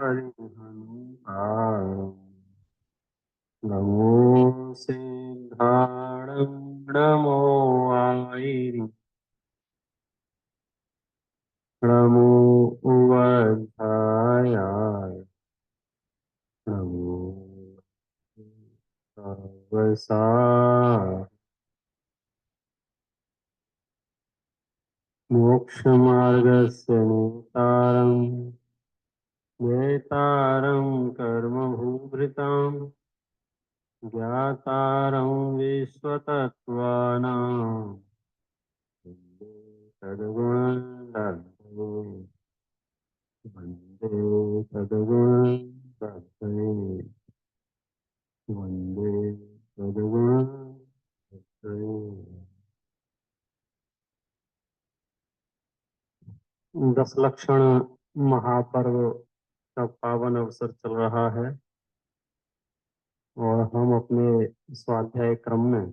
हरिहनुभावं नमो सिद्धाणं नमो वायुं नमो उवध्यायाय नमो तवसा मोक्षमार्गस्य नेतारं कर्मभूभृतां ज्ञातारं विश्वतत्त्वानां वन्दे सद्गुणर्धये वन्दे सद्गुणर्धये वन्दे सद्गुणर्धये। दस लक्षण महापर्व का पावन अवसर चल रहा है और हम अपने स्वाध्याय क्रम में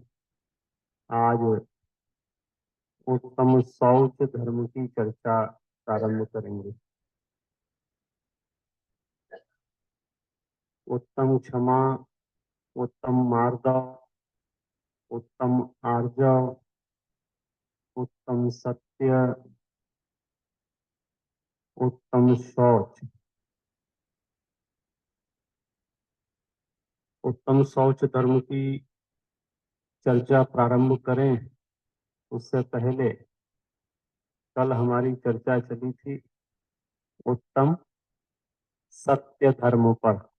आज उत्तम शौच धर्म की चर्चा प्रारंभ करेंगे। उत्तम क्षमा, उत्तम मार्दव, उत्तम आर्जव, उत्तम सत्य, उत्तम शौच। उत्तम शौच धर्म की चर्चा प्रारंभ करें उससे पहले कल हमारी चर्चा चली थी उत्तम सत्य धर्म पर।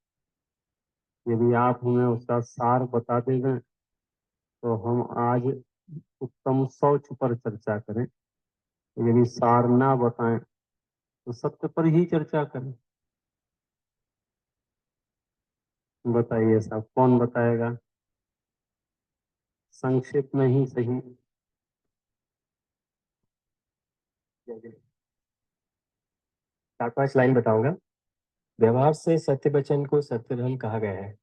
यदि आप हमें उसका सार बता देंगे तो हम आज उत्तम शौच पर चर्चा करें। यदि सार ना बताएं तो सत्य पर ही चर्चा करें। बताइए साहब, कौन बताएगा? संक्षिप्त में ही सही। 4-5 लाइन बताऊंगा। व्यवहार से सत्य वचन को सत्य धर्म कहा गया है।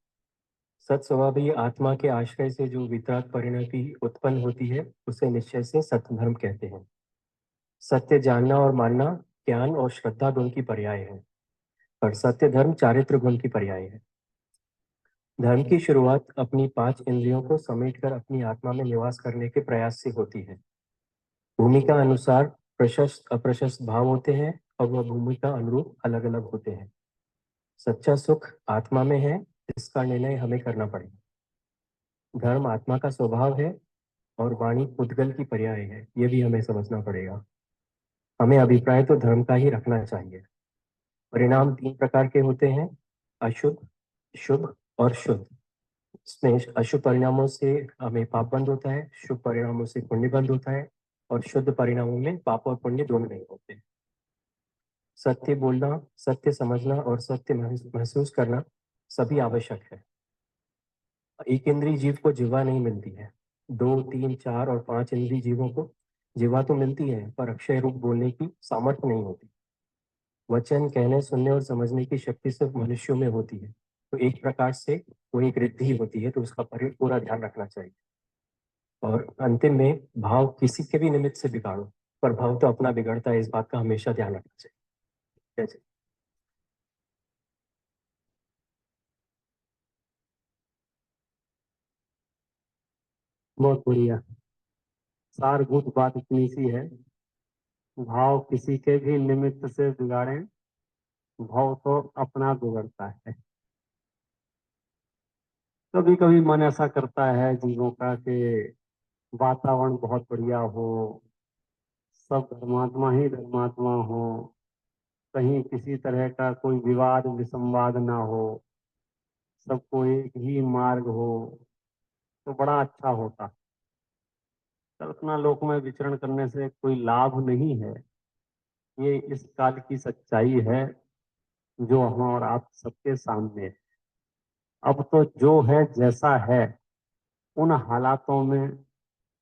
सत स्वभावी आत्मा के आश्रय से जो वितराग परिणति उत्पन्न होती है उसे निश्चय से सत्य धर्म कहते हैं। सत्य जानना और मानना ज्ञान और श्रद्धा गुण की पर्याय है, पर सत्य धर्म चारित्र गुण की पर्याय है। धर्म की शुरुआत अपनी 5 इंद्रियों को समेटकर अपनी आत्मा में निवास करने के प्रयास से होती है। भूमिका अनुसार प्रशस्त अप्रशस्त भाव होते हैं और वह भूमिका अनुरूप अलग अलग होते हैं। सच्चा सुख आत्मा में है, इसका निर्णय हमें करना पड़ेगा। धर्म आत्मा का स्वभाव है और वाणी उद्गल की पर्याय है, ये भी हमें समझना पड़ेगा। हमें अभिप्राय तो धर्म का ही रखना चाहिए। परिणाम 3 प्रकार के होते हैं, अशुभ, शुभ और शुद्ध। इसमें अशुभ परिणामों से हमें पाप बंद होता है, शुभ परिणामों से पुण्य बंद होता है और शुद्ध परिणामों में पाप और पुण्य दोनों नहीं होते। सत्य बोलना, सत्य समझना और सत्य महसूस करना सभी आवश्यक है। एक इंद्रिय जीव को जिह्वा नहीं मिलती है। 2, 3, 4 और 5 इंद्रिय जीवों को जिह्वा तो मिलती है, पर अक्षय रूप बोलने की सामर्थ्य नहीं होती। वचन कहने, सुनने और समझने की शक्ति सिर्फ मनुष्यों में होती है। तो एक प्रकार से वो एक रिद्धि होती है, तो उसका पूरा ध्यान रखना चाहिए। और अंतिम में भाव किसी के भी निमित्त से बिगाड़ो, पर भाव तो अपना बिगड़ता है, इस बात का हमेशा ध्यान रखना चाहिए। जैसे बहुत बढ़िया। सारभूत बात इतनी सी है, भाव किसी के भी निमित्त से बिगाड़ें, भाव तो अपना बिगड़ता है। कभी कभी मन ऐसा करता है जीवों का कि वातावरण बहुत बढ़िया हो, सब धर्मात्मा ही धर्मात्मा हो, कहीं किसी तरह का कोई विवाद विसंवाद ना हो, सबको एक ही मार्ग हो तो बड़ा अच्छा होता। कल्पना लोक में विचरण करने से कोई लाभ नहीं है। ये इस काल की सच्चाई है जो हम और आप सबके सामने है। अब तो जो है जैसा है, उन हालातों में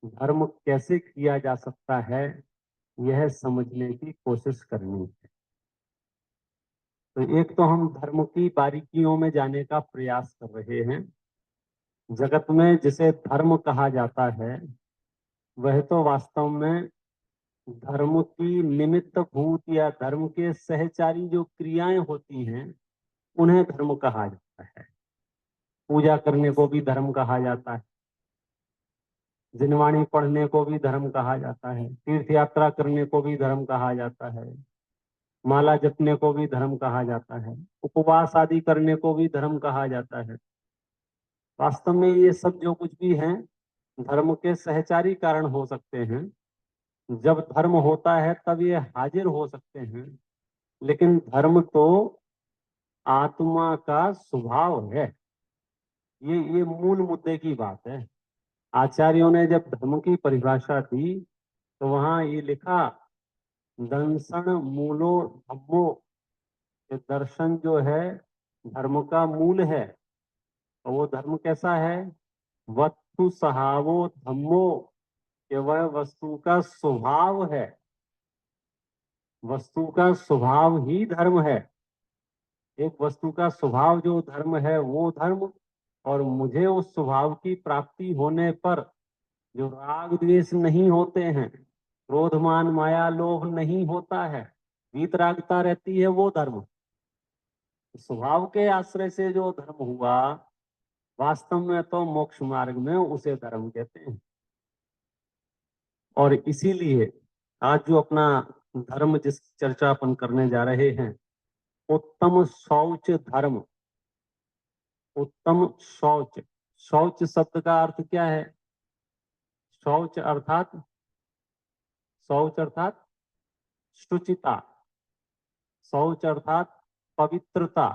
धर्म कैसे किया जा सकता है, यह समझने की कोशिश करनी है। तो एक तो हम धर्म की बारीकियों में जाने का प्रयास कर रहे हैं। जगत में जिसे धर्म कहा जाता है वह तो वास्तव में धर्म की निमित्त भूत या धर्म के सहचारी जो क्रियाएं होती हैं उन्हें धर्म कहा जाता है। पूजा करने को भी धर्म कहा जाता है, जिनवाणी पढ़ने को भी धर्म कहा जाता है, तीर्थ यात्रा करने को भी धर्म कहा जाता है, माला जपने को भी धर्म कहा जाता है, उपवास आदि करने को भी धर्म कहा जाता है। वास्तव में ये सब जो कुछ भी है धर्म के सहचारी कारण हो सकते हैं। जब धर्म होता है तब ये हाजिर हो सकते हैं, लेकिन धर्म तो आत्मा का स्वभाव है। ये मूल मुद्दे की बात है। आचार्यों ने जब धर्म की परिभाषा दी तो वहां ये लिखा, दर्शन मूलो धम्मो, ये दर्शन जो है धर्म का मूल है। और वो धर्म कैसा है? वस्तु सहावो धम्मो, कि वह वस्तु का स्वभाव है। वस्तु का स्वभाव ही धर्म है। एक वस्तु का स्वभाव जो धर्म है वो धर्म, और मुझे उस स्वभाव की प्राप्ति होने पर जो राग द्वेष नहीं होते हैं, क्रोध मान माया लोभ नहीं होता है, वीतरागता रहती है, वो धर्म। स्वभाव के आश्रय से जो धर्म हुआ, वास्तव में तो मोक्ष मार्ग में उसे धर्म कहते हैं। और इसीलिए आज जो अपना धर्म जिस चर्चा अपन करने जा रहे हैं, उत्तम शौच धर्म। उत्तम शौच, शौच शब्द का अर्थ क्या है? शौच अर्थात, शौच अर्थात शुचिता, शौच अर्थात पवित्रता,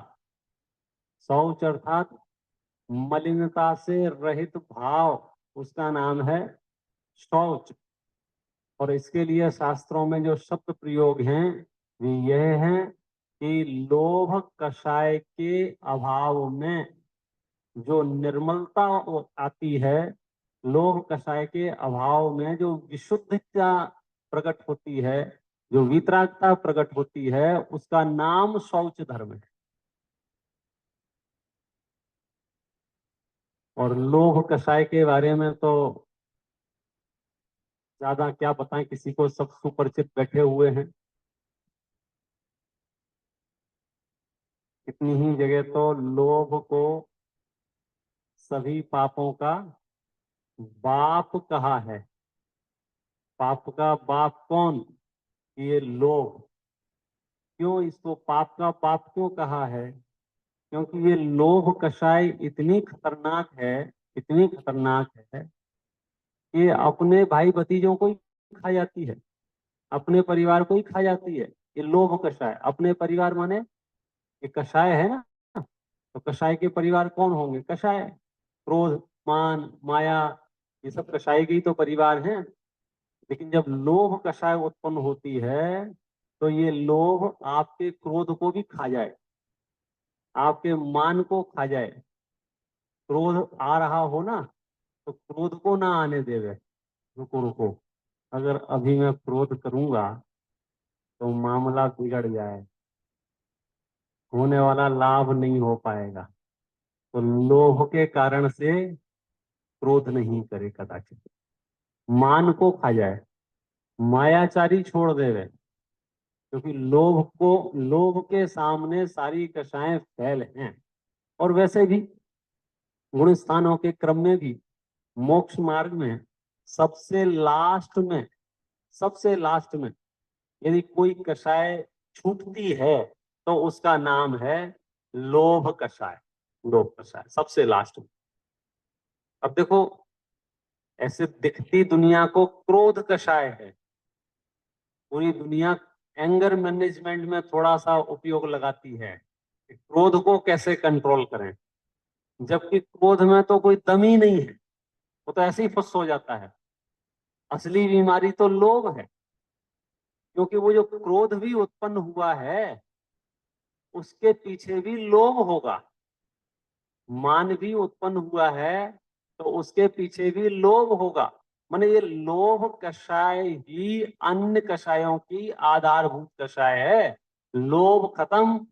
शौच अर्थात मलिनता से रहित भाव, उसका नाम है शौच। और इसके लिए शास्त्रों में जो शब्द प्रयोग हैं वे यह हैं कि लोभ कषाय के अभाव में जो निर्मलता आती है, लोभ कषाय के अभाव में जो विशुद्धता प्रकट होती है, जो वितरागता प्रकट होती है, उसका नाम शौच धर्म है। और लोभ कषाय के बारे में तो ज्यादा क्या बताएं, किसी को सब सुपरिचित बैठे हुए हैं। कितनी ही जगह तो लोभ को सभी पापों का बाप कहा है। पाप का बाप कौन? ये लोभ। क्यों इसको पाप का बाप क्यों कहा है? क्योंकि ये लोभ कषाय इतनी खतरनाक है, इतनी खतरनाक है कि अपने भाई भतीजों को ही खा जाती है, अपने परिवार को ही खा जाती है। ये लोभ कषाय, अपने परिवार माने ये कषाय है ना, तो कषाय के परिवार कौन होंगे? कषाय, क्रोध मान माया, ये सब कषाय के ही तो परिवार हैं। लेकिन जब लोभ कषाय उत्पन्न होती है तो ये लोभ आपके क्रोध को भी खा जाए, आपके मान को खा जाए। क्रोध आ रहा हो ना, तो क्रोध को ना आने देवे। रुको रुको, अगर अभी मैं क्रोध करूंगा तो मामला बिगड़ जाए, होने वाला लाभ नहीं हो पाएगा। तो लोभ के कारण से क्रोध नहीं करे कदाचित, मान को खा जाए, मायाचारी छोड़ देवे। क्योंकि लोभ के सामने सारी कषाएं फैल हैं। और वैसे भी गुण स्थानों के क्रम में भी मोक्ष मार्ग में सबसे लास्ट में यदि कोई कषाय छूटती है तो उसका नाम है लोभ कषाय। लोभ कषाय सबसे लास्ट में। अब देखो, ऐसे दिखती दुनिया को क्रोध कषाय है। पूरी दुनिया एंगर मैनेजमेंट में थोड़ा सा उपयोग लगाती है कि क्रोध को कैसे कंट्रोल करें, जबकि क्रोध में तो कोई दम ही नहीं है, वो तो ऐसे ही फुस हो जाता है। असली बीमारी तो लोभ है, क्योंकि वो जो क्रोध भी उत्पन्न हुआ है उसके पीछे भी लोभ होगा। मान भी उत्पन्न हुआ है तो उसके पीछे भी लोभ होगा। माने ये लोभ कषाय ही अन्य कषायों की आधारभूत कषाय है। लोभ खत्म,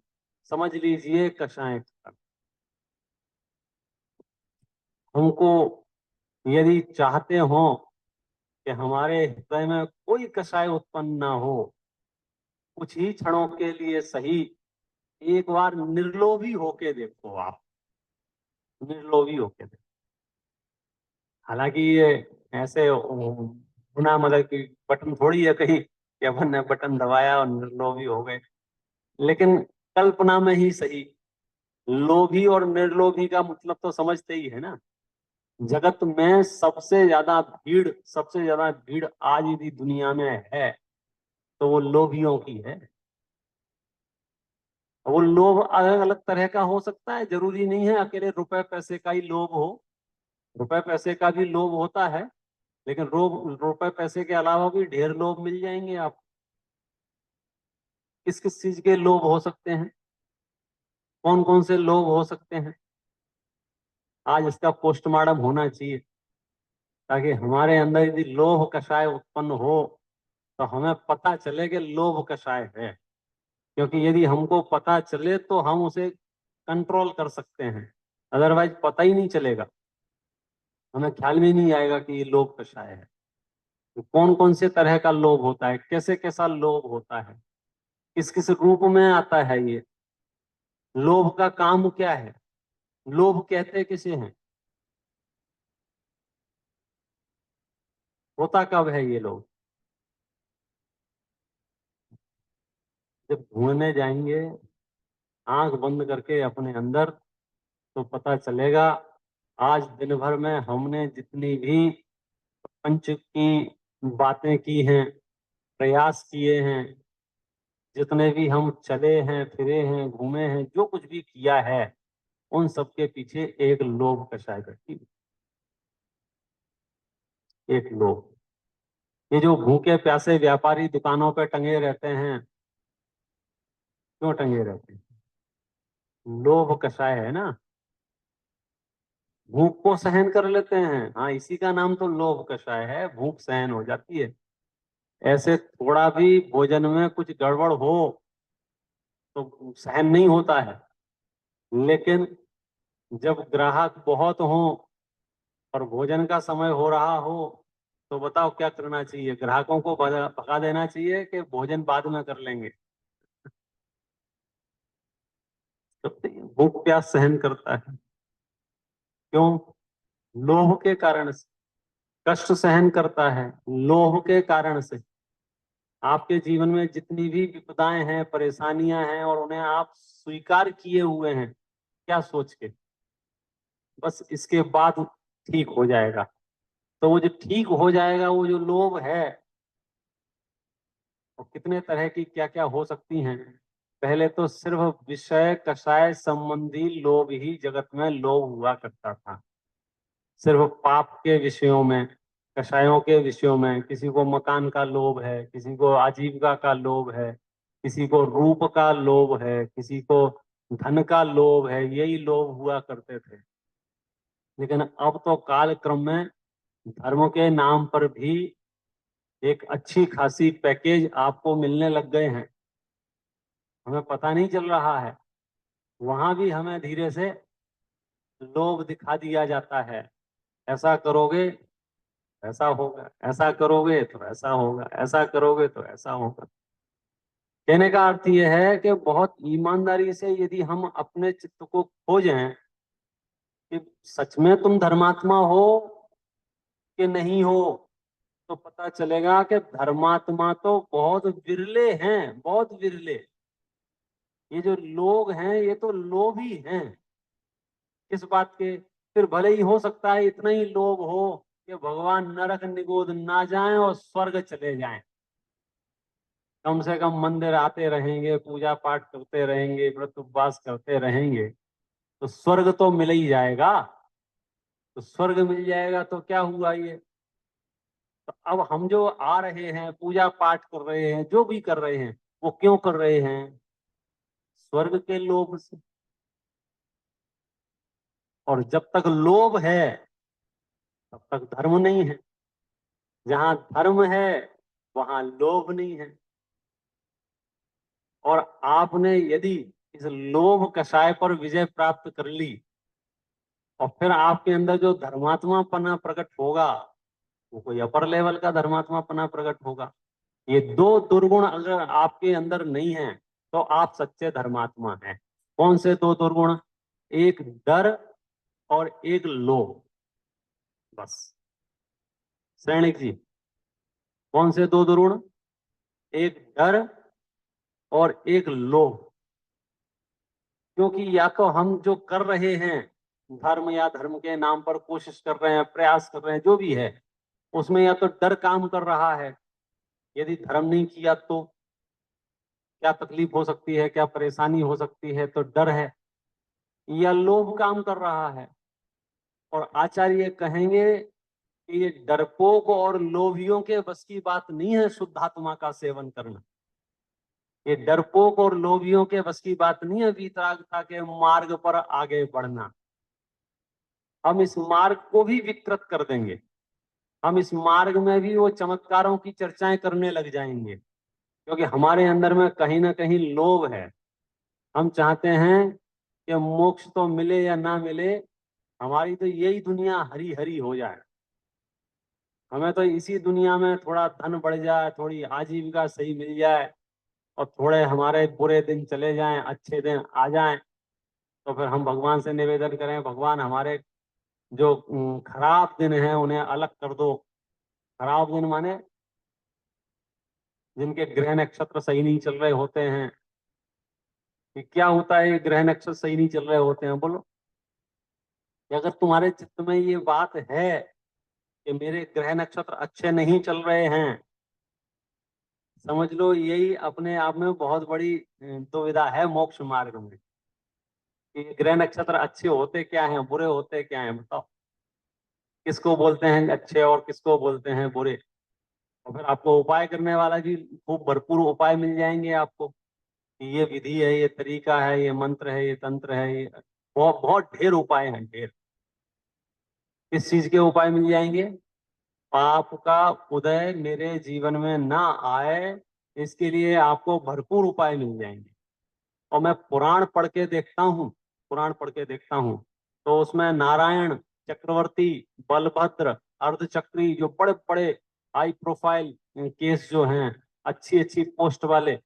समझ लीजिए कषाय खत्म। हमको यदि चाहते हो कि हमारे हृदय में कोई कषाय उत्पन्न ना हो, कुछ ही क्षणों के लिए सही, एक बार निर्लोभी होके देखो आप, निर्लोभी होके देखो। हालांकि ये ऐसे गुना मतलब कि बटन थोड़ी है कहीं कि अपन ने बटन दबाया और निर्लोभी हो गए, लेकिन कल्पना में ही सही। लोभी और निर्लोभी का मतलब तो समझते ही है ना। जगत में सबसे ज्यादा भीड़ आज यदि दुनिया में है तो वो लोभियों की है। वो लोभ अलग अलग तरह का हो सकता है, जरूरी नहीं है अकेले रुपए पैसे का ही लोभ हो। रुपए पैसे का भी लोभ होता है, लेकिन रुपए पैसे के अलावा भी ढेर लोभ मिल जाएंगे आप। किस किस चीज के लोभ हो सकते हैं, कौन कौन से लोभ हो सकते हैं? आज इसका पोस्टमार्टम होना चाहिए, ताकि हमारे अंदर यदि लोभ कषाय उत्पन्न हो तो हमें पता चले कि लोभ कषाय है। क्योंकि यदि हमको पता चले तो हम उसे कंट्रोल कर सकते हैं, अदरवाइज पता ही नहीं चलेगा, हमें ख्याल में नहीं आएगा कि ये लोभ कषाय है। तो कौन कौन से तरह का लोभ होता है, कैसे कैसा लोभ होता है, किस किस रूप में आता है ये, लोभ का काम क्या है, लोभ कहते किसे हैं, होता कब है ये लोभ? जब ढूंढने जाएंगे आंख बंद करके अपने अंदर, तो पता चलेगा। आज दिन भर में हमने जितनी भी पंच की बातें की हैं, प्रयास किए हैं, जितने भी हम चले हैं फिरे हैं घूमे हैं, जो कुछ भी किया है, उन सब के पीछे एक लोभ कषाय बैठी, एक लोभ। ये जो भूखे प्यासे व्यापारी दुकानों पे टंगे रहते हैं, क्यों टंगे रहते हैं? लोभ कषाय है ना। भूख को सहन कर लेते हैं, हाँ, इसी का नाम तो लोभ कषाय है, भूख सहन हो जाती है। ऐसे थोड़ा भी भोजन में कुछ गड़बड़ हो तो सहन नहीं होता है, लेकिन जब ग्राहक बहुत हो और भोजन का समय हो रहा हो, तो बताओ क्या करना चाहिए? ग्राहकों को भगा देना चाहिए कि भोजन बाद में कर लेंगे? तो भूख प्यास सहन करता है, क्यों? लोभ के कारण से। कष्ट सहन करता है लोभ के कारण से। आपके जीवन में जितनी भी विपदाएं हैं, परेशानियां हैं, और उन्हें आप स्वीकार किए हुए हैं, क्या सोच के? बस इसके बाद ठीक हो जाएगा। तो वो जो ठीक हो जाएगा, वो जो लोभ है, और कितने तरह की क्या क्या हो सकती हैं। पहले तो सिर्फ विषय कषाय संबंधी लोभ ही जगत में लोभ हुआ करता था। सिर्फ पाप के विषयों में, कषायों के विषयों में, किसी को मकान का लोभ है, किसी को आजीविका का लोभ है, किसी को रूप का लोभ है, किसी को धन का लोभ है, यही लोभ हुआ करते थे। लेकिन अब तो काल क्रम में धर्म के नाम पर भी एक अच्छी खासी पैकेज आपको मिलने लग गए हैं, हमें पता नहीं चल रहा है। वहां भी हमें धीरे से लोभ दिखा दिया जाता है। ऐसा करोगे ऐसा होगा, ऐसा करोगे तो ऐसा होगा, ऐसा करोगे तो ऐसा होगा। कहने का अर्थ यह है कि बहुत ईमानदारी से यदि हम अपने चित्त को खोजें कि सच में तुम धर्मात्मा हो कि नहीं हो, तो पता चलेगा कि धर्मात्मा तो बहुत विरले हैं, बहुत विरले। ये जो लोग हैं ये तो लोभी हैं। किस बात के? फिर भले ही हो सकता है इतना ही लोभ हो कि भगवान नरक निगोद ना जाएं और स्वर्ग चले जाएं। कम से कम मंदिर आते रहेंगे, पूजा पाठ करते रहेंगे, व्रत उपवास करते रहेंगे, तो स्वर्ग तो मिल ही जाएगा। तो स्वर्ग मिल जाएगा तो क्या हुआ ये? तो अब हम जो आ रहे हैं, पूजा पाठ कर रहे हैं, जो भी कर रहे हैं, वो क्यों कर रहे हैं? स्वर्ग के लोभ से। और जब तक लोभ है तब तक धर्म नहीं है। जहां धर्म है वहां लोभ नहीं है। और आपने यदि इस लोभ कषाय पर विजय प्राप्त कर ली, और फिर आपके अंदर जो धर्मात्मापना प्रकट होगा, वो कोई अपर लेवल का धर्मात्मापना प्रकट होगा। ये दो दुर्गुण अगर आपके अंदर नहीं है, तो आप सच्चे धर्मात्मा हैं। कौन से दो दुर्गुण? एक डर और एक लोभ। बस। सैनिक जी, कौन से दो दुर्गुण? एक डर और एक लोभ। क्योंकि या तो हम जो कर रहे हैं धर्म या धर्म के नाम पर कोशिश कर रहे हैं, प्रयास कर रहे हैं, जो भी है, उसमें या तो डर काम कर रहा है, यदि धर्म नहीं किया तो क्या तकलीफ हो सकती है, क्या परेशानी हो सकती है, तो डर है। या लोभ काम कर रहा है। और आचार्य कहेंगे कि ये डरपोक और लोभियों के बस की बात नहीं है शुद्धात्मा का सेवन करना। ये डरपोक और लोभियों के बस की बात नहीं है वितरागता के मार्ग पर आगे बढ़ना। हम इस मार्ग को भी विकृत कर देंगे। हम इस मार्ग में भी वो चमत्कारों की चर्चाएं करने लग जाएंगे, क्योंकि हमारे अंदर में कहीं ना कहीं लोभ है। हम चाहते हैं कि मोक्ष तो मिले या ना मिले, हमारी तो यही दुनिया हरी हरी हो जाए। हमें तो इसी दुनिया में थोड़ा धन बढ़ जाए, थोड़ी आजीविका सही मिल जाए, और थोड़े हमारे बुरे दिन चले जाएं, अच्छे दिन आ जाएं, तो फिर हम भगवान से निवेदन करें, भगवान हमारे जो खराब दिन हैं उन्हें अलग कर दो। खराब दिन माने जिनके ग्रह नक्षत्र सही नहीं चल रहे होते हैं। कि क्या होता है, ग्रह नक्षत्र सही नहीं चल रहे होते हैं? बोलो। कि अगर तुम्हारे चित्त में ये बात है कि मेरे ग्रह नक्षत्र अच्छे नहीं चल रहे हैं, समझ लो यही अपने आप में बहुत बड़ी दुविधा है मोक्ष मार्ग में। कि ग्रह नक्षत्र अच्छे होते क्या हैं, बुरे होते क्या हैं, बताओ। किसको बोलते हैं अच्छे और किसको बोलते हैं बुरे? और फिर आपको उपाय करने वाला भी खूब भरपूर उपाय मिल जाएंगे आपको, कि ये विधि है, ये तरीका है, ये मंत्र है, ये तंत्र है, ये बहुत बहुत ढेर उपाय हैं, ढेर। किस चीज के उपाय मिल जाएंगे? पाप का उदय मेरे जीवन में ना आए, इसके लिए आपको भरपूर उपाय मिल जाएंगे। और मैं पुराण पढ़ के देखता हूँ, पुराण पढ़ के देखता हूँ, तो उसमें नारायण, चक्रवर्ती, बलभद्र, अर्धचक्री, जो बड़े बड़े हाई प्रोफाइल केस जो हैं, अच्छी अच्छी पोस्ट वाले,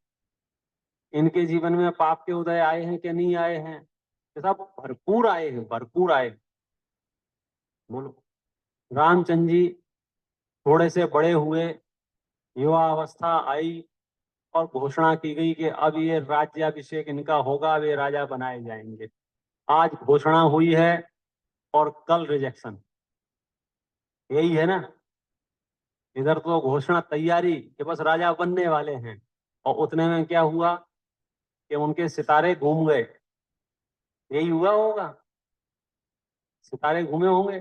इनके जीवन में पाप के उदय आए हैं कि नहीं आए हैं? ये सब भरपूर आए हैं, भरपूर आए हैं। बोलो। रामचंद्र जी थोड़े से बड़े हुए, युवा अवस्था आई, और घोषणा की गई कि अब ये राज्याभिषेक इनका होगा, वे राजा बनाए जाएंगे। आज घोषणा हुई है और कल रिजेक्शन। यही है ना। इधर तो घोषणा तैयारी कि बस राजा बनने वाले हैं, और उतने में क्या हुआ कि उनके सितारे घूम गए। यही हुआ होगा, सितारे घूमे होंगे।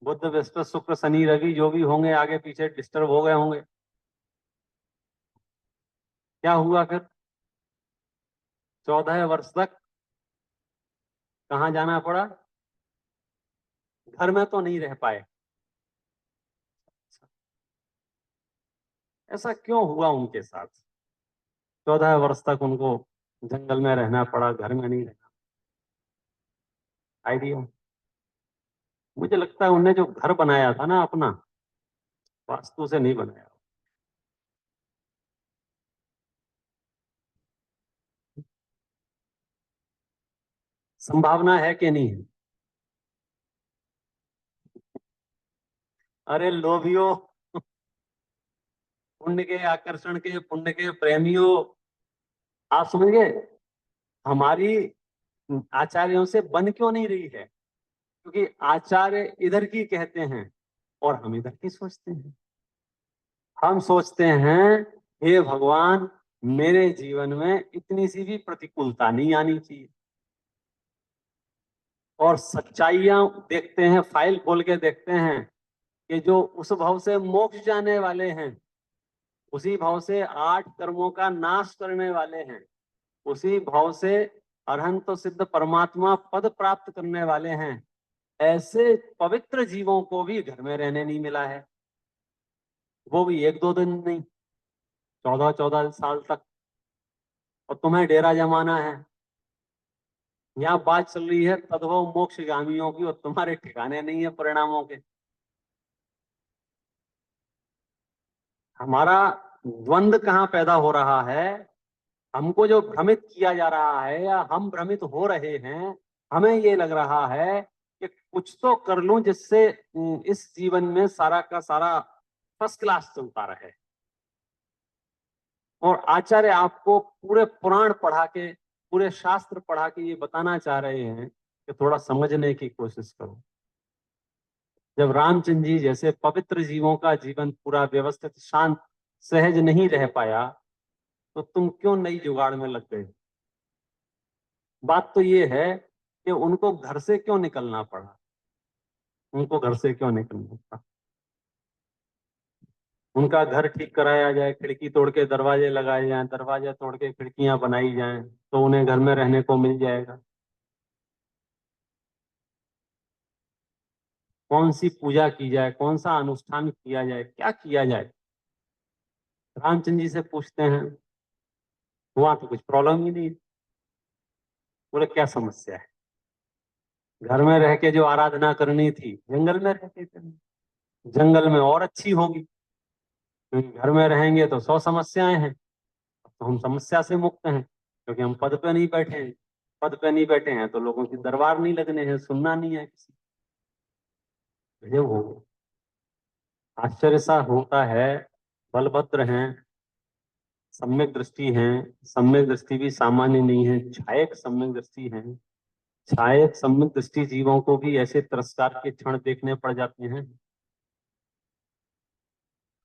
बुध बृहस्पति शुक्र शनि रवि जो भी होंगे आगे पीछे डिस्टर्ब हो गए होंगे। क्या हुआ फिर? 14 वर्ष तक कहाँ जाना पड़ा? घर में तो नहीं रह पाए। ऐसा क्यों हुआ उनके साथ? 14 वर्ष तक उनको जंगल में रहना पड़ा, घर में नहीं रहना। आइडिया। मुझे लगता है उन्होंने जो घर बनाया था ना अपना, वास्तु से नहीं बनाया। संभावना है कि नहीं है? अरे लोभियों, पुण्य के आकर्षण के, पुण्य के प्रेमियों, आप समझ गए? हमारी आचार्यों से बन क्यों नहीं रही है? क्योंकि आचार्य इधर की कहते हैं और हम इधर की सोचते हैं। हम सोचते हैं हे भगवान, मेरे जीवन में इतनी सी भी प्रतिकूलता नहीं आनी चाहिए। और सच्चाइयां देखते हैं, फाइल खोल के देखते हैं कि जो उस भाव से मोक्ष जाने वाले हैं, उसी भाव से 8 कर्मों का नाश करने वाले हैं, उसी भाव से अरहंत सिद्ध परमात्मा पद प्राप्त करने वाले हैं, ऐसे पवित्र जीवों को भी घर में रहने नहीं मिला है। वो भी एक दो दिन नहीं, 14-14 साल तक। और तुम्हें डेरा जमाना है। यहाँ बात चल रही है तद्भव मोक्षगामियों की, और तुम्हारे ठिकाने नहीं है परिणामों के। हमारा द्वंद कहाँ पैदा हो रहा है? हमको जो भ्रमित किया जा रहा है या हम भ्रमित हो रहे हैं, हमें ये लग रहा है कि कुछ तो कर लूं जिससे इस जीवन में सारा का सारा फर्स्ट क्लास चलता रहे। और आचार्य आपको पूरे पुराण पढ़ा के, पूरे शास्त्र पढ़ा के ये बताना चाह रहे हैं कि थोड़ा समझने की कोशिश करो। जब रामचंद्र जी जैसे पवित्र जीवों का जीवन पूरा व्यवस्थित, शांत, सहज नहीं रह पाया, तो तुम क्यों नई जुगाड़ में लग गए? बात तो ये है कि उनको घर से क्यों निकलना पड़ा, उनको घर से क्यों निकलना पड़ा। उनका घर ठीक कराया जाए, खिड़की तोड़ के दरवाजे लगाए जाएं, दरवाजे तोड़ के खिड़कियां बनाई जाएं, तो उन्हें घर में रहने को मिल जाएगा। कौन सी पूजा की जाए, कौन सा अनुष्ठान किया जाए, क्या किया जाए? रामचंद्र जी से पूछते हैं, वहां तो कुछ प्रॉब्लम ही नहीं। बोले क्या समस्या है? घर में रह के जो आराधना करनी थी, जंगल में रह के करनी, जंगल में और अच्छी होगी, क्योंकि घर में रहेंगे तो 100 समस्याएं हैं। तो हम समस्या से मुक्त हैं, क्योंकि हम पद पे नहीं बैठे हैं। पद पे नहीं बैठे हैं तो लोगों की दरबार नहीं लगने हैं, सुनना नहीं है किसी। गजब हो गया। आश्चर्य सा होता है। बलभद्र हैं, सम्यक दृष्टि हैं। सम्यक दृष्टि भी सामान्य नहीं है, छायक सम्यक दृष्टि है। छायक सम्यक दृष्टि जीवों को भी ऐसे तिरस्कार के क्षण देखने पड़ जाते हैं।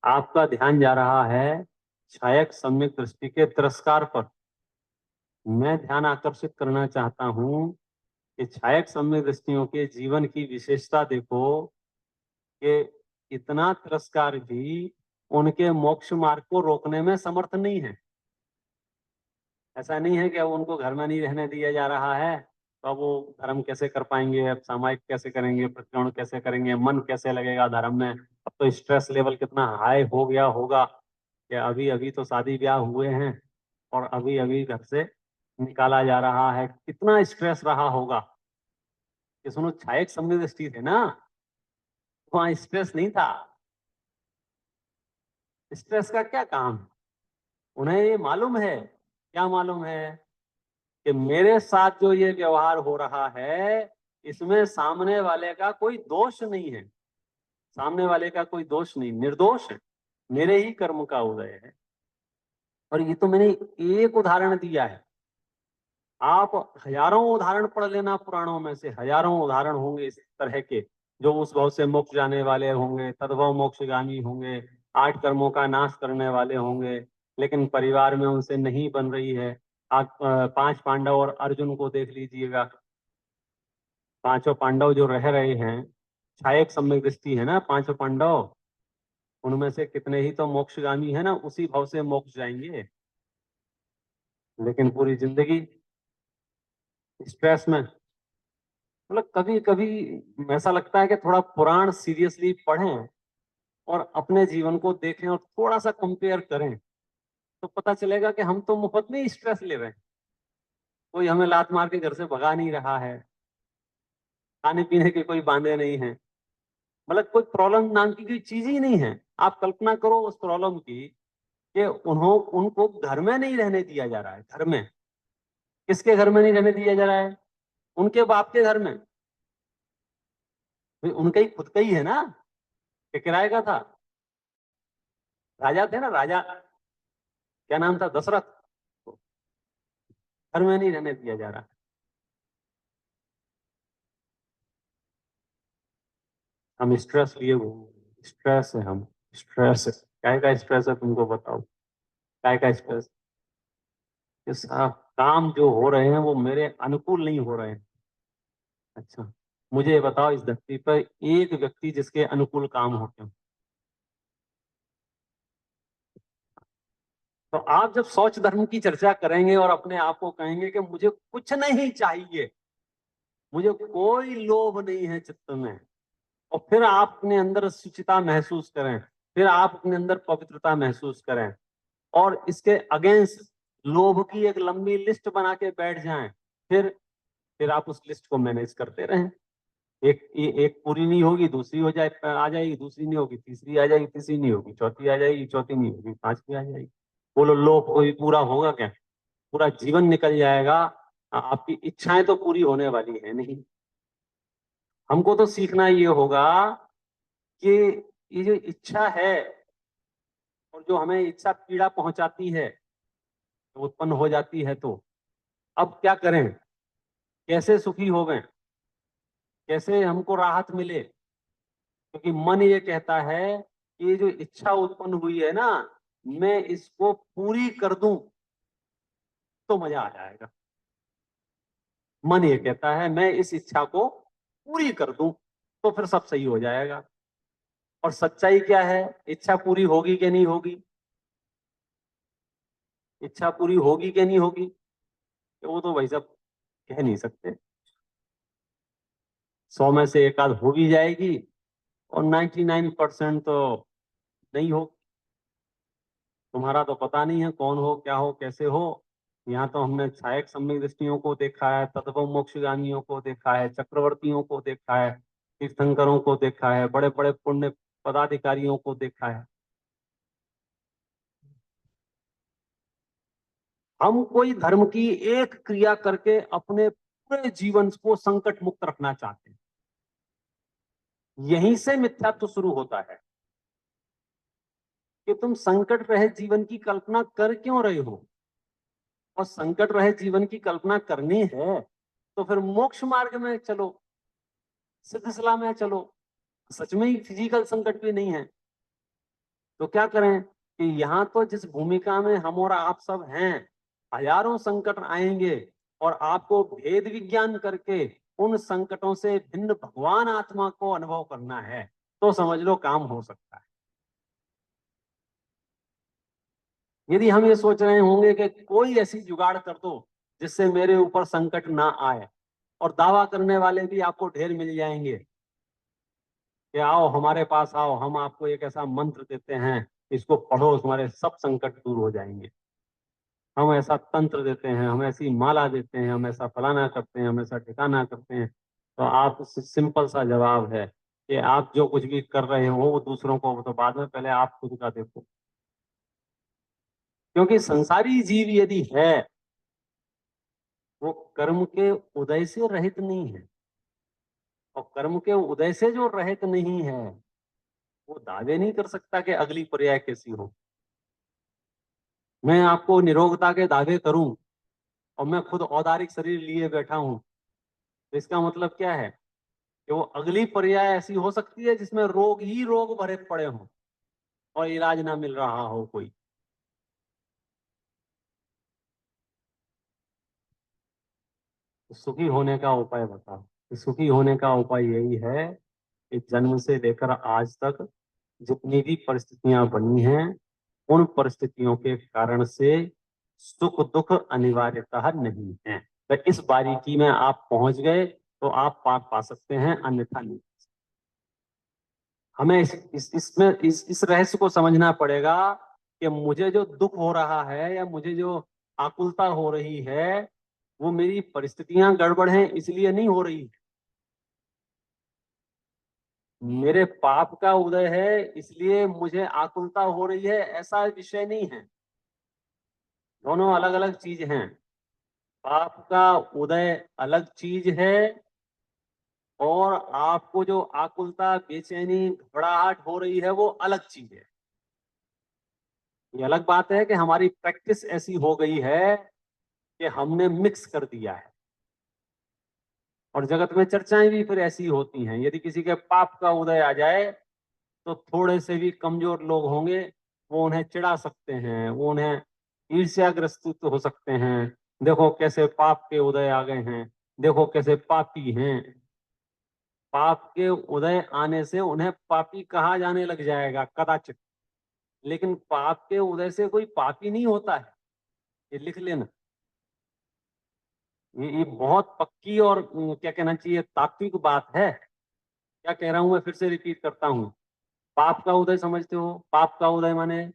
आपका ध्यान जा रहा है छायक सम्यक दृष्टि के तिरस्कार पर। मैं ध्यान आकर्षित करना चाहता हूं कि छायक सम्यक दृष्टियों के जीवन की विशेषता देखो, कि इतना तिरस्कार भी उनके मोक्ष मार्ग को रोकने में समर्थ नहीं है। ऐसा नहीं है कि अब उनको घर में नहीं रहने दिया जा रहा है तो अब वो धर्म कैसे कर पाएंगे, अब सामायिक कैसे करेंगे, प्रकरण कैसे करेंगे, मन कैसे लगेगा धर्म में। अब तो स्ट्रेस लेवल कितना हाई हो गया होगा कि अभी अभी तो शादी ब्याह हुए हैं और अभी अभी घर से निकाला जा रहा है। कितना स्ट्रेस रहा होगा। कि सुनो, छायक समृद्धि थे ना, वहां स्ट्रेस नहीं था। स्ट्रेस का क्या काम है? उन्हें ये मालूम है, क्या मालूम है, कि मेरे साथ जो ये व्यवहार हो रहा है इसमें सामने वाले का कोई दोष नहीं है। सामने वाले का कोई दोष नहीं, निर्दोष है, मेरे ही कर्म का उदय है। और ये तो मैंने एक उदाहरण दिया है। आप हजारों उदाहरण पढ़ लेना पुराणों में से, हजारों उदाहरण होंगे इस तरह के, जो उस भाव से मोक्ष जाने वाले होंगे, तद्भव मोक्षगामी होंगे, 8 कर्मों का नाश करने वाले होंगे, लेकिन परिवार में उनसे नहीं बन रही है। आप 5 पांडव और अर्जुन को देख लीजिएगा। पांचों पांडव जो रह रहे हैं, छायक सम्यक दृष्टि है ना, पांचों पांडव, उनमें से कितने ही तो मोक्षगामी है ना, उसी भाव से मोक्ष जाएंगे। लेकिन पूरी जिंदगी स्ट्रेस में। मतलब कभी कभी ऐसा लगता है कि थोड़ा पुराण सीरियसली पढ़ें और अपने जीवन को देखें और थोड़ा सा कंपेयर करें, तो पता चलेगा कि हम तो मुफ्त में ही स्ट्रेस ले रहे हैं। कोई हमें लात मार के घर से भगा नहीं रहा है, खाने पीने के कोई बांधे नहीं है, मतलब कोई प्रॉब्लम नाम की कोई चीज ही नहीं है। आप कल्पना करो उस प्रॉब्लम की, कि उनको घर में नहीं रहने दिया जा रहा है। घर में, किसके घर में नहीं रहने दिया जा रहा है? उनके बाप के घर में। भाई उनका ही खुद का ही है ना, कि किराए का था। राजा थे ना, राजा, क्या नाम था, दशरथ। घर में नहीं रहने दिया जा रहा। हम स्ट्रेस लिए घूम, स्ट्रेस है हम, स्ट्रेस है। क्या का स्ट्रेस है तुमको बताओ? क्या का स्ट्रेस? कि साहब काम जो हो रहे हैं वो मेरे अनुकूल नहीं हो रहे हैं। अच्छा, मुझे ये बताओ, इस धरती पर एक व्यक्ति जिसके अनुकूल काम होते हो। तो आप जब शौच धर्म की चर्चा करेंगे और अपने आप को कहेंगे कि मुझे कुछ नहीं चाहिए, मुझे कोई लोभ नहीं है चित्त में, और फिर आप अपने अंदर शुचिता महसूस करें, फिर आप अपने अंदर पवित्रता महसूस करें, और इसके अगेंस्ट लोभ की एक लंबी लिस्ट बना के बैठ जाएं, फिर आप उस लिस्ट को मैनेज करते रहें। एक पूरी नहीं होगी, दूसरी हो जाए, आ जाएगी, दूसरी नहीं होगी, तीसरी आ जाएगी, तीसरी नहीं होगी, चौथी आ जाएगी, चौथी नहीं होगी, पांचवी आ जाएगी। बोलो लोभ कोई पूरा होगा क्या? पूरा जीवन निकल जाएगा, आपकी इच्छाएं तो पूरी होने वाली है नहीं। हमको तो सीखना ये होगा कि ये जो इच्छा है और जो हमें इच्छा पीड़ा पहुंचाती है, उत्पन्न हो जाती है, तो अब क्या करें, कैसे सुखी हो गए, कैसे हमको राहत मिले। क्योंकि मन ये कहता है कि ये जो इच्छा उत्पन्न हुई है ना, मैं इसको पूरी कर दूं तो मजा आ जाएगा। मन ये कहता है मैं इस इच्छा को पूरी कर दूं तो फिर सब सही हो जाएगा। और सच्चाई क्या है, इच्छा पूरी होगी कि नहीं होगी, इच्छा पूरी होगी कि नहीं होगी, वो तो भाई साहब कह नहीं सकते। 100 में से एक आध हो भी जाएगी और 99% तो नहीं हो। तुम्हारा तो पता नहीं है कौन हो, क्या हो, कैसे हो। यहाँ तो हमने छायक सम्यक दृष्टियों को देखा है, तत्व मोक्षगामियों को देखा है, चक्रवर्तियों को देखा है, तीर्थंकरों को देखा है, बड़े बड़े पुण्य पदाधिकारियों को देखा है। हम कोई धर्म की एक क्रिया करके अपने पूरे जीवन को संकट मुक्त रखना चाहते हैं। यहीं से मिथ्यात्व शुरू होता है कि तुम संकट रहित जीवन की कल्पना कर क्यों रहे हो। और संकट रहित जीवन की कल्पना करनी है तो फिर मोक्ष मार्ग में चलो, सिद्ध सलाह में चलो। सच में ही फिजिकल संकट भी नहीं है तो क्या करें कि यहाँ तो जिस भूमिका में हम और आप सब हैं, हजारों संकट आएंगे और आपको भेद विज्ञान करके उन संकटों से भिन्न भगवान आत्मा को अनुभव करना है, तो समझ लो काम हो सकता है। यदि हम ये सोच रहे होंगे कि कोई ऐसी जुगाड़ कर दो जिससे मेरे ऊपर संकट ना आए, और दावा करने वाले भी आपको ढेर मिल जाएंगे कि आओ हमारे पास आओ, हम आपको एक ऐसा मंत्र देते हैं, इसको पढ़ो तुम्हारे सब संकट दूर हो जाएंगे, हम ऐसा तंत्र देते हैं, हम ऐसी माला देते हैं, हम ऐसा फलाना करते हैं, हम ऐसा ठिकाना करते हैं। तो आप सिंपल सा जवाब है कि आप जो कुछ भी कर रहे हो वो दूसरों को तो बाद में, पहले आप खुद का देखो। क्योंकि संसारी जीव यदि है वो कर्म के उदय से रहित नहीं है, और कर्म के उदय से जो रहित नहीं है वो दावे नहीं कर सकता कि अगली पर्याय कैसी हो। मैं आपको निरोगता के दावे करूं और मैं खुद औदारिक शरीर लिए बैठा हूं, तो इसका मतलब क्या है कि वो अगली पर्याय ऐसी हो सकती है जिसमें रोग ही रोग भरे पड़े हों और इलाज ना मिल रहा हो कोई। तो सुखी होने का उपाय बताओ। तो सुखी होने का उपाय यही है कि जन्म से लेकर आज तक जितनी भी परिस्थितियां बनी हैं, उन परिस्थितियों के कारण से सुख दुख अनिवार्यतः नहीं है। तो इस बारीकी में आप पहुंच गए तो आप पार पा सकते हैं, अन्यथा नहीं। हमें इस रहस्य को समझना पड़ेगा कि मुझे जो दुख हो रहा है या मुझे जो आकुलता हो रही है वो मेरी परिस्थितियां गड़बड़ हैं इसलिए नहीं हो रही, मेरे पाप का उदय है इसलिए मुझे आकुलता हो रही है, ऐसा विषय नहीं है। दोनों अलग अलग चीज हैं। पाप का उदय अलग चीज है और आपको जो आकुलता बेचैनी घबराहट हो रही है वो अलग चीज है। ये अलग बात है कि हमारी प्रैक्टिस ऐसी हो गई है कि हमने मिक्स कर दिया है, और जगत में चर्चाएं भी फिर ऐसी होती हैं। यदि किसी के पाप का उदय आ जाए तो थोड़े से भी कमजोर लोग होंगे वो उन्हें चिढ़ा सकते हैं, वो उन्हें ईर्ष्याग्रस्त हो सकते हैं। देखो कैसे पाप के उदय आ गए हैं, देखो कैसे पापी हैं। पाप के उदय आने से उन्हें पापी कहा जाने लग जाएगा कदाचित, लेकिन पाप के उदय से कोई पापी नहीं होता है, ये लिख लेना। ये बहुत पक्की और क्या कहना चाहिए तात्विक बात है। क्या कह रहा हूं मैं फिर से रिपीट करता हूं। पाप का उदय समझते हो, पाप का उदय माने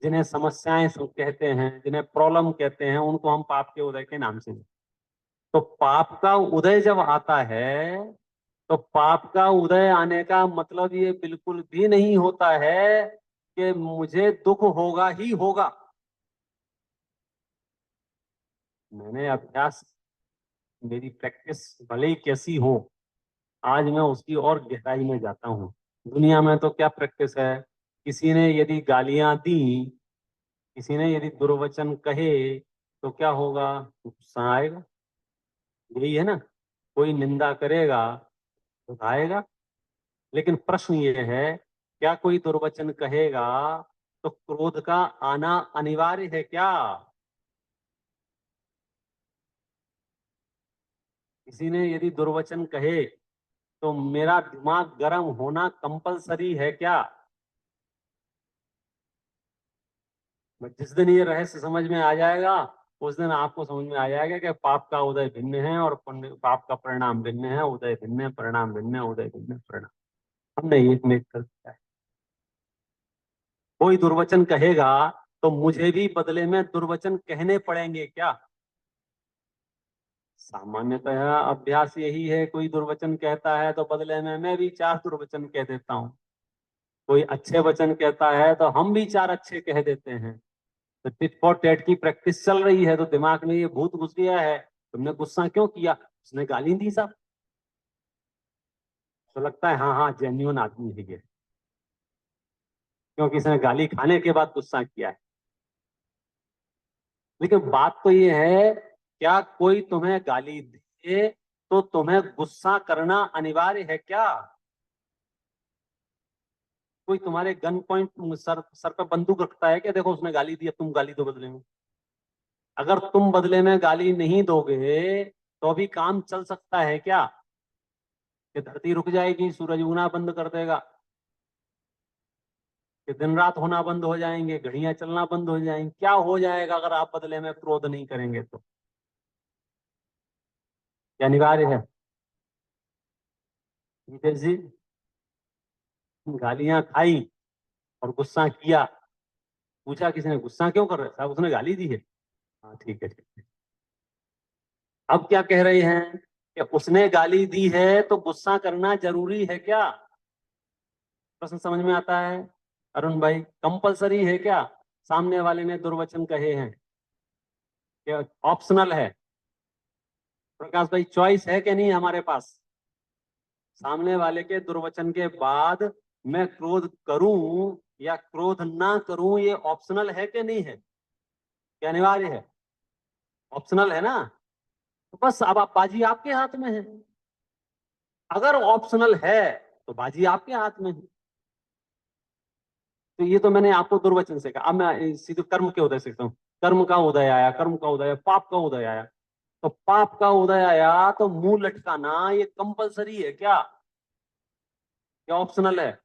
जिन्हें समस्याएं कहते हैं, जिन्हें प्रॉब्लम कहते हैं, उनको हम पाप के उदय के नाम से। तो पाप का उदय जब आता है तो पाप का उदय आने का मतलब ये बिल्कुल भी नहीं होता है कि मुझे दुख होगा ही होगा। मैंने अभ्यास, मेरी प्रैक्टिस भले ही कैसी हो, आज मैं उसकी और गहराई में जाता हूँ। दुनिया में तो क्या प्रैक्टिस है, किसी ने यदि गालियां दी, किसी ने यदि दुर्वचन कहे, तो क्या होगा, गुस्सा आएगा। यही है ना, कोई निंदा करेगा तो आएगा। लेकिन प्रश्न ये है, क्या कोई दुर्वचन कहेगा तो क्रोध का आना अनिवार्य है क्या? किसी ने यदि दुर्वचन कहे तो मेरा दिमाग गर्म होना कंपलसरी है क्या? जिस दिन ये रहस्य समझ में आ जाएगा, उस दिन आपको समझ में आ जाएगा कि पाप का उदय भिन्न है और पाप का परिणाम भिन्न है। उदय भिन्न है, परिणाम भिन्न है, उदय भिन्न है, परिणाम हमने एक में एक कर दिया है। कोई दुर्वचन कहेगा तो मुझे भी बदले में दुर्वचन कहने पड़ेंगे क्या? सामान्यतः अभ्यास यही है, कोई दुर्वचन कहता है तो बदले में मैं भी 4 दुर्वचन कह देता हूँ। कोई अच्छे वचन कहता है तो हम भी 4 अच्छे कह देते हैं। तो टिट फॉर टैट की प्रैक्टिस चल रही है, तो दिमाग में ये भूत घुस गया है, तुमने गुस्सा क्यों किया, उसने गाली दी साहब। तो लगता है हाँ हाँ जेन्युइन आदमी है ये, क्योंकि इसने गाली खाने के बाद गुस्सा किया है। लेकिन बात तो ये है, क्या कोई तुम्हें गाली दे तो तुम्हें गुस्सा करना अनिवार्य है क्या? कोई तुम्हारे गन पॉइंट सर सर पे बंदूक रखता है क्या, देखो उसने गाली दी, अब तुम गाली दो बदले में। अगर तुम बदले में गाली नहीं दोगे तो भी काम चल सकता है क्या? कि धरती रुक जाएगी, सूरज उगना बंद कर देगा, कि दिन रात होना बंद हो जाएंगे, घड़ियां चलना बंद हो जाएंगी, क्या हो जाएगा अगर आप बदले में क्रोध नहीं करेंगे तो? क्या अनिवार्य है? नितेश जी, गालियां खाई और गुस्सा किया, पूछा किसी ने गुस्सा क्यों कर रहे साहब, उसने गाली दी है। हाँ ठीक है, ठीक है। अब क्या कह रहे हैं कि उसने गाली दी है तो गुस्सा करना जरूरी है क्या? प्रश्न समझ में आता है अरुण भाई? कंपलसरी है क्या? सामने वाले ने दुर्वचन कहे हैं, क्या ऑप्शनल है? प्रकाश भाई चॉइस है कि नहीं हमारे पास? सामने वाले के दुर्वचन के बाद मैं क्रोध करूं या क्रोध ना करूं, ये ऑप्शनल है कि नहीं है? क्या अनिवार्य है? ऑप्शनल है ना? तो बस अब आप, बाजी आपके हाथ में है। अगर ऑप्शनल है तो बाजी आपके हाथ में है। तो ये तो मैंने आपको दुर्वचन से कहा, अब मैं सीधे कर्म के उदय से कहता हूँ। कर्म का उदय आया, कर्म का उदय, पाप का उदय आया। तो पाप का उदय आया तो मुंह लटकाना ये कंपलसरी है क्या, या ऑप्शनल है?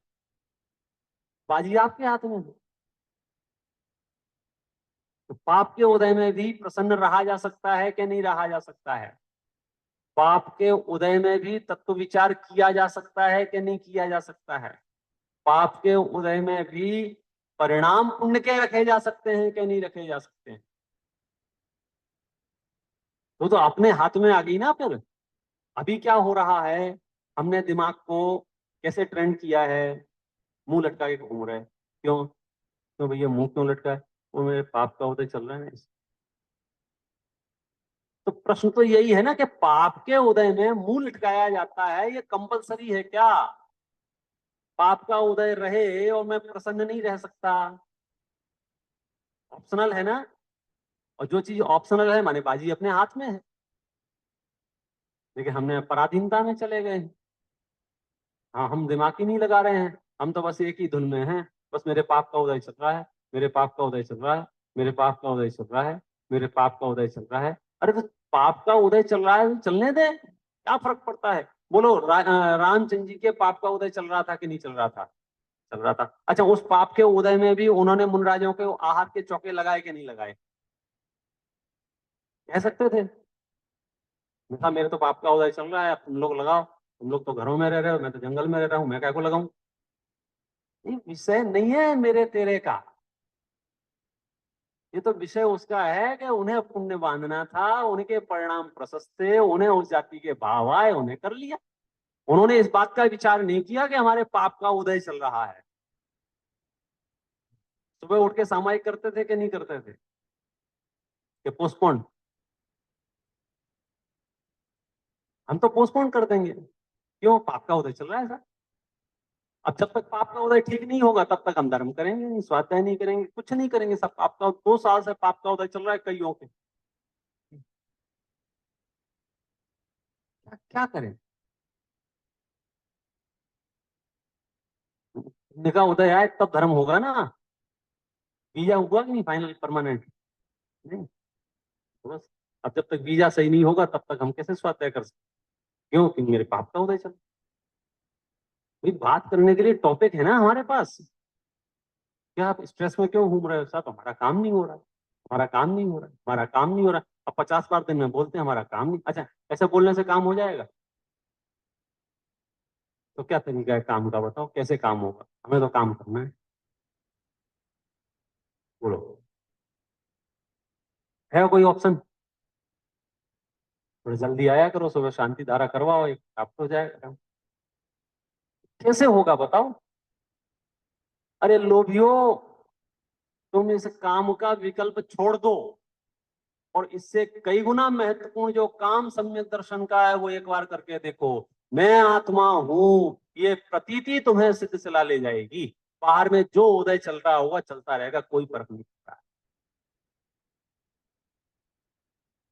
बाजी आपके हाथ में है। तो पाप के उदय में भी प्रसन्न रहा जा सकता है कि नहीं रहा जा सकता है? पाप के उदय में भी तत्व विचार किया जा सकता है कि नहीं किया जा सकता है? पाप के उदय में भी परिणाम पुण्य के रखे जा सकते हैं कि नहीं रखे जा सकते हैं? वो तो अपने हाथ में आ गई ना फिर। अभी क्या हो रहा है, हमने दिमाग को कैसे ट्रेंड किया है, मुंह लटका के घूम रहे हैं। क्यों? क्यों भैया मुंह क्यों लटका है? वो मेरे पाप का उदय चल रहा है ना। तो प्रश्न तो यही है ना कि पाप के उदय में मुंह लटकाया जाता है, ये कंपलसरी है क्या? पाप का उदय रहे और मैं प्रसन्न नहीं रह सकता, ऑप्शनल है ना? और जो चीज ऑप्शनल है माने बाजी अपने हाथ में है। लेकिन हमने पराधीनता में चले गए हैं। हाँ, हम दिमाग ही नहीं लगा रहे हैं, हम तो बस एक ही धुन में हैं। बस मेरे पाप का उदय चल रहा है, मेरे पाप का उदय चल रहा है, मेरे पाप का उदय चल रहा है, मेरे पाप का उदय चल रहा है। अरे तो पाप का उदय चल रहा है तो चलने दे, क्या फर्क पड़ता है? बोलो रामचंद्र जी के पाप का उदय चल रहा था कि नहीं चल रहा था? चल रहा था। अच्छा, उस पाप के उदय में भी उन्होंने मुनराजों के आहार के चौके लगाए कि नहीं लगाए? कह सकते थे, मैं मेरे तो पाप का उदय चल रहा है, अब तुम लोग लगाओ, तुम लोग तो घरों में रह रहे हो, मैं तो जंगल में रह रहा हूँ, मैं क्या को लगाऊं? ये विषय नहीं है मेरे तेरे का। ये तो विषय उसका है कि उन्हें पुण्य बांधना था, उनके परिणाम प्रशस्त थे, उन्हें उस जाति के भाव आए, उन्हें कर लिया। उन्होंने इस बात का विचार नहीं किया कि हमारे पाप का उदय चल रहा है। सुबह उठ के सामायिक करते थे कि नहीं करते थे? कि पोस्टपोन? हम तो पोस्टपोन कर देंगे। क्यों? पाप का उदय चल रहा है सर। अब जब तक पाप का उदय ठीक नहीं होगा तब तक हम धर्म करेंगे नहीं, स्वाध्याय नहीं करेंगे, कुछ नहीं करेंगे। सब पाप का, 2 साल से पाप का उदय चल रहा है कईयों के। क्या क्या करें? पुण्य का उदय आए तब धर्म होगा ना। वीजा हुआ कि नहीं फाइनल परमानेंट? नहीं। तो बस, अब जब तक वीजा सही नहीं होगा तब तक हम कैसे स्वाध्याय कर सकते? क्यों? क्योंकि मेरे पाप का उदय चल। भाई बात करने के लिए टॉपिक है ना हमारे पास। क्या आप स्ट्रेस में क्यों घूम रहे हो? साहब हमारा काम नहीं हो रहा है, हमारा काम नहीं हो रहा है, हमारा काम नहीं हो रहा है। अब 50 बार दिन में बोलते हैं हमारा काम नहीं। अच्छा, ऐसे बोलने से काम हो जाएगा? तो क्या तरीका है काम का? बताओ कैसे काम होगा? हमें तो काम करना है। बोलो, है कोई ऑप्शन? थोड़ा जल्दी आया करो, सुबह शांति धारा करवाओ, एक आप तो जाएगा। कैसे होगा बताओ? अरे लोभियो, तुम इस काम का विकल्प छोड़ दो, और इससे कई गुना महत्वपूर्ण जो काम सम्यक दर्शन का है वो एक बार करके देखो। मैं आत्मा हूं, ये प्रतीति तुम्हें सिद्ध सिला ले जाएगी। बाहर में जो उदय चल रहा होगा चलता रहेगा, कोई फर्क नहीं पड़ता।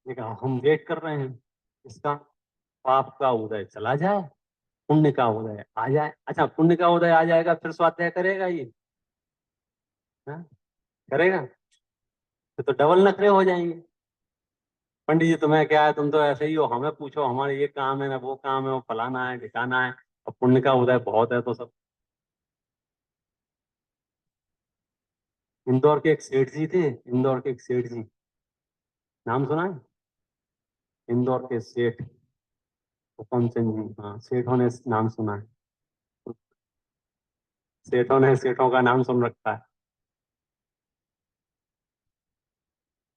देखा, हम वेट कर रहे हैं इसका, पाप का उदय चला जाए, पुण्य का उदय आ जाए। अच्छा, पुण्य का उदय आ जाएगा फिर स्वाध्याय करेगा ये? हाँ? करेगा? तो डबल नखरे हो जाएंगे। पंडित जी तुम्हें क्या है, तुम तो ऐसे ही हो, हमें पूछो, हमारे ये काम है ना वो काम है, वो फलाना है ठिकाना है। अब पुण्य का उदय बहुत है तो सब। इंदौर के एक सेठ जी थे, इंदौर के एक सेठ जी, नाम सुना है? इंदौर के सेठ हुकम चंद जी, हाँ सेठों ने नाम सुना है। सेठों ने सेठों का नाम सुन रखा है।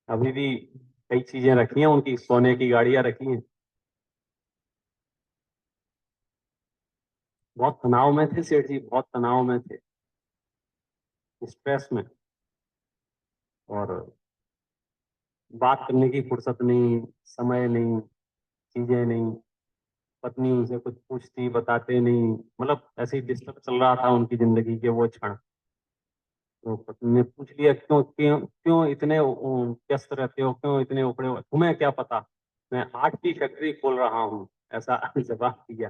अभी भी कई चीजें रखी हैं उनकी, सोने की गाड़ियां रखी हैं। बहुत तनाव में थे सेठ जी, बहुत तनाव में थे, स्ट्रेस में। और बात करने की फुर्सत नहीं, समय नहीं, चीजें नहीं। पत्नी उनसे कुछ पूछती, बताते नहीं, मतलब ऐसे ही डिस्टर्ब चल रहा था उनकी जिंदगी के वो क्षण। तो पत्नी ने पूछ लिया, क्यों क्यों क्यों इतने व्यस्त रहते हो, क्यों इतने उखड़े हो, तुम्हें क्या पता, मैं 8 की फैक्ट्री खोल रहा हूँ, ऐसा जवाब दिया।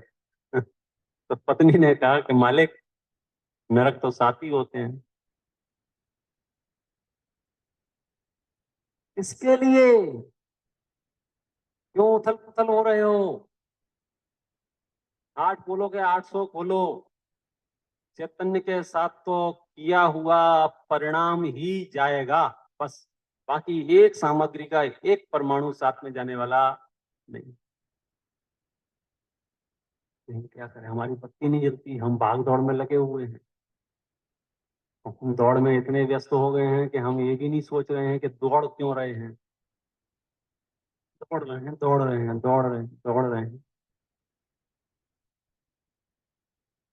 तो पत्नी ने कहा कि मालिक, नरक तो 7 ही होते हैं। इसके लिए क्यों उथल पुथल हो रहे हो? 8 बोलोगे 800 खोलो, चैतन्य के साथ तो किया हुआ परिणाम ही जाएगा बस। बाकी एक सामग्री का एक परमाणु साथ में जाने वाला नहीं। नहीं, क्या करें, हमारी बत्ती नहीं जलती, हम भाग दौड़ में लगे हुए हैं। हम दौड़ में इतने व्यस्त हो गए हैं कि हम ये भी नहीं सोच रहे हैं कि दौड़ क्यों रहे हैं। दौड़ रहे हैं, दौड़ रहे हैं, दौड़ रहे हैं, दौड़ रहे हैं।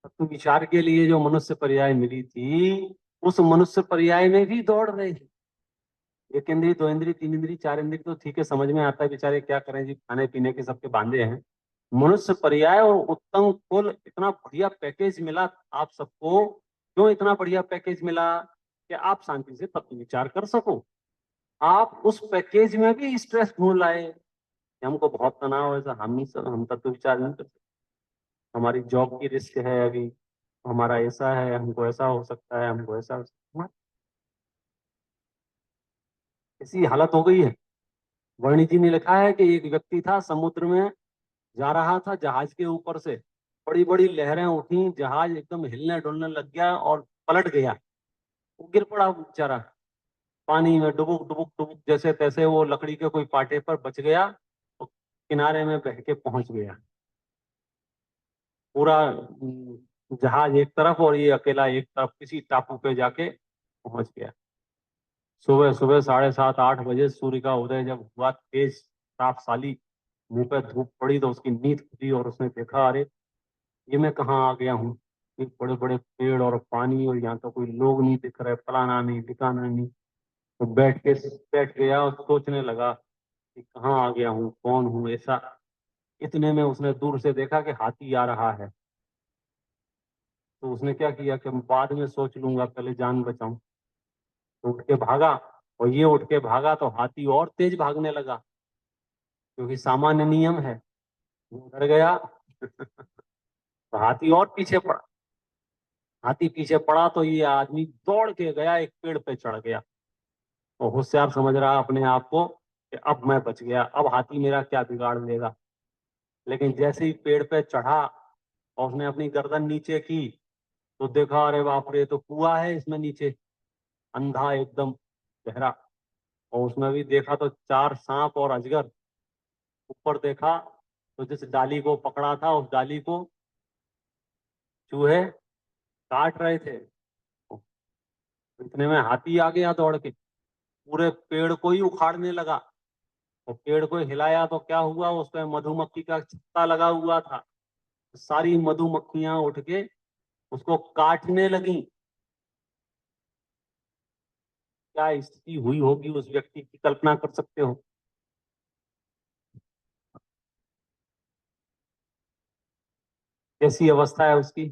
तत्व विचार के लिए जो मनुष्य पर्याय मिली थी, उस मनुष्य पर्याय में भी दौड़ रहे हैं। एक इंद्री, 2 इंद्री, 3 इंद्री, 4 इंद्री तो ठीक है, समझ में आता है, बेचारे क्या करें जी, खाने पीने के सबके बांधे हैं। मनुष्य पर्याय और उत्तम कुल, इतना बढ़िया पैकेज मिला आप सबको। क्यों इतना बढ़िया पैकेज मिला? कि आप शांति से तत्व विचार कर सको। आप उस पैकेज में भी स्ट्रेस ढूंढ लाए कि हमको बहुत तनाव है सर, हम नहीं सर, हम तत्व विचार नहीं कर सकते, हमारी जॉब की रिस्क है अभी, हमारा ऐसा है, हमको ऐसा हो सकता है, हमको ऐसा हो सकता है। ऐसी हालत हो गई है। वर्णी जी ने लिखा है कि एक व्यक्ति था, समुद्र में जा रहा था जहाज के ऊपर से, बड़ी बड़ी लहरें उठी, जहाज एकदम हिलने डुलने लग गया और पलट गया। वो गिर पड़ा बेचारा पानी में, डुबुक डुबुक डुबुक, जैसे तैसे वो लकड़ी के कोई पाटे पर बच गया और किनारे में बह के पहुंच गया। पूरा जहाज एक तरफ और ये अकेला एक तरफ, किसी टापू पे जाके पहुंच गया। सुबह सुबह 7:30 8 बजे सूर्य का उदय जब हुआ, तेज साफ साली, मुंह पे धूप पड़ी तो उसकी नींद खुली और उसने देखा, अरे ये मैं कहाँ आ गया हूँ? ये बड़े बड़े पेड़ और पानी, और यहाँ तो कोई लोग नहीं दिख रहे, फलाना नहीं ठिकाना नहीं। तो बैठ गया और सोचने लगा कि कहाँ आ गया हूँ, कौन हूँ ऐसा। इतने में उसने दूर से देखा कि हाथी आ रहा है। तो उसने क्या किया कि बाद में सोच लूंगा, पहले जान बचाऊं। तो उठ के भागा, और ये उठ के भागा तो हाथी और तेज भागने लगा, क्योंकि सामान्य नियम है। वो डर गया तो हाथी और पीछे पड़ा। हाथी पीछे पड़ा तो ये आदमी दौड़ के गया, एक पेड़ पे चढ़ गया। और होशियार समझ रहा अपने आप को कि अब मैं बच गया, अब हाथी मेरा क्या बिगाड़ लेगा। लेकिन जैसे ही पेड़ पे चढ़ा और उसने अपनी गर्दन नीचे की, तो देखा, अरे बाप रे, ये तो कुआं है इसमें नीचे, अंधा एकदम गहरा। और उसमें भी देखा तो चार सांप और अजगर। ऊपर देखा तो जिस डाली को पकड़ा था, उस डाली को चूहे काट रहे थे। इतने में हाथी आ गया दौड़ के, पूरे पेड़ को ही उखाड़ने लगा। और पेड़ को हिलाया तो क्या हुआ, उस पे मधुमक्खी का छत्ता लगा हुआ था। सारी मधुमक्खियां उठ के उसको काटने लगी। क्या स्थिति हुई होगी उस व्यक्ति की, कल्पना कर सकते हो? कैसी अवस्था है उसकी।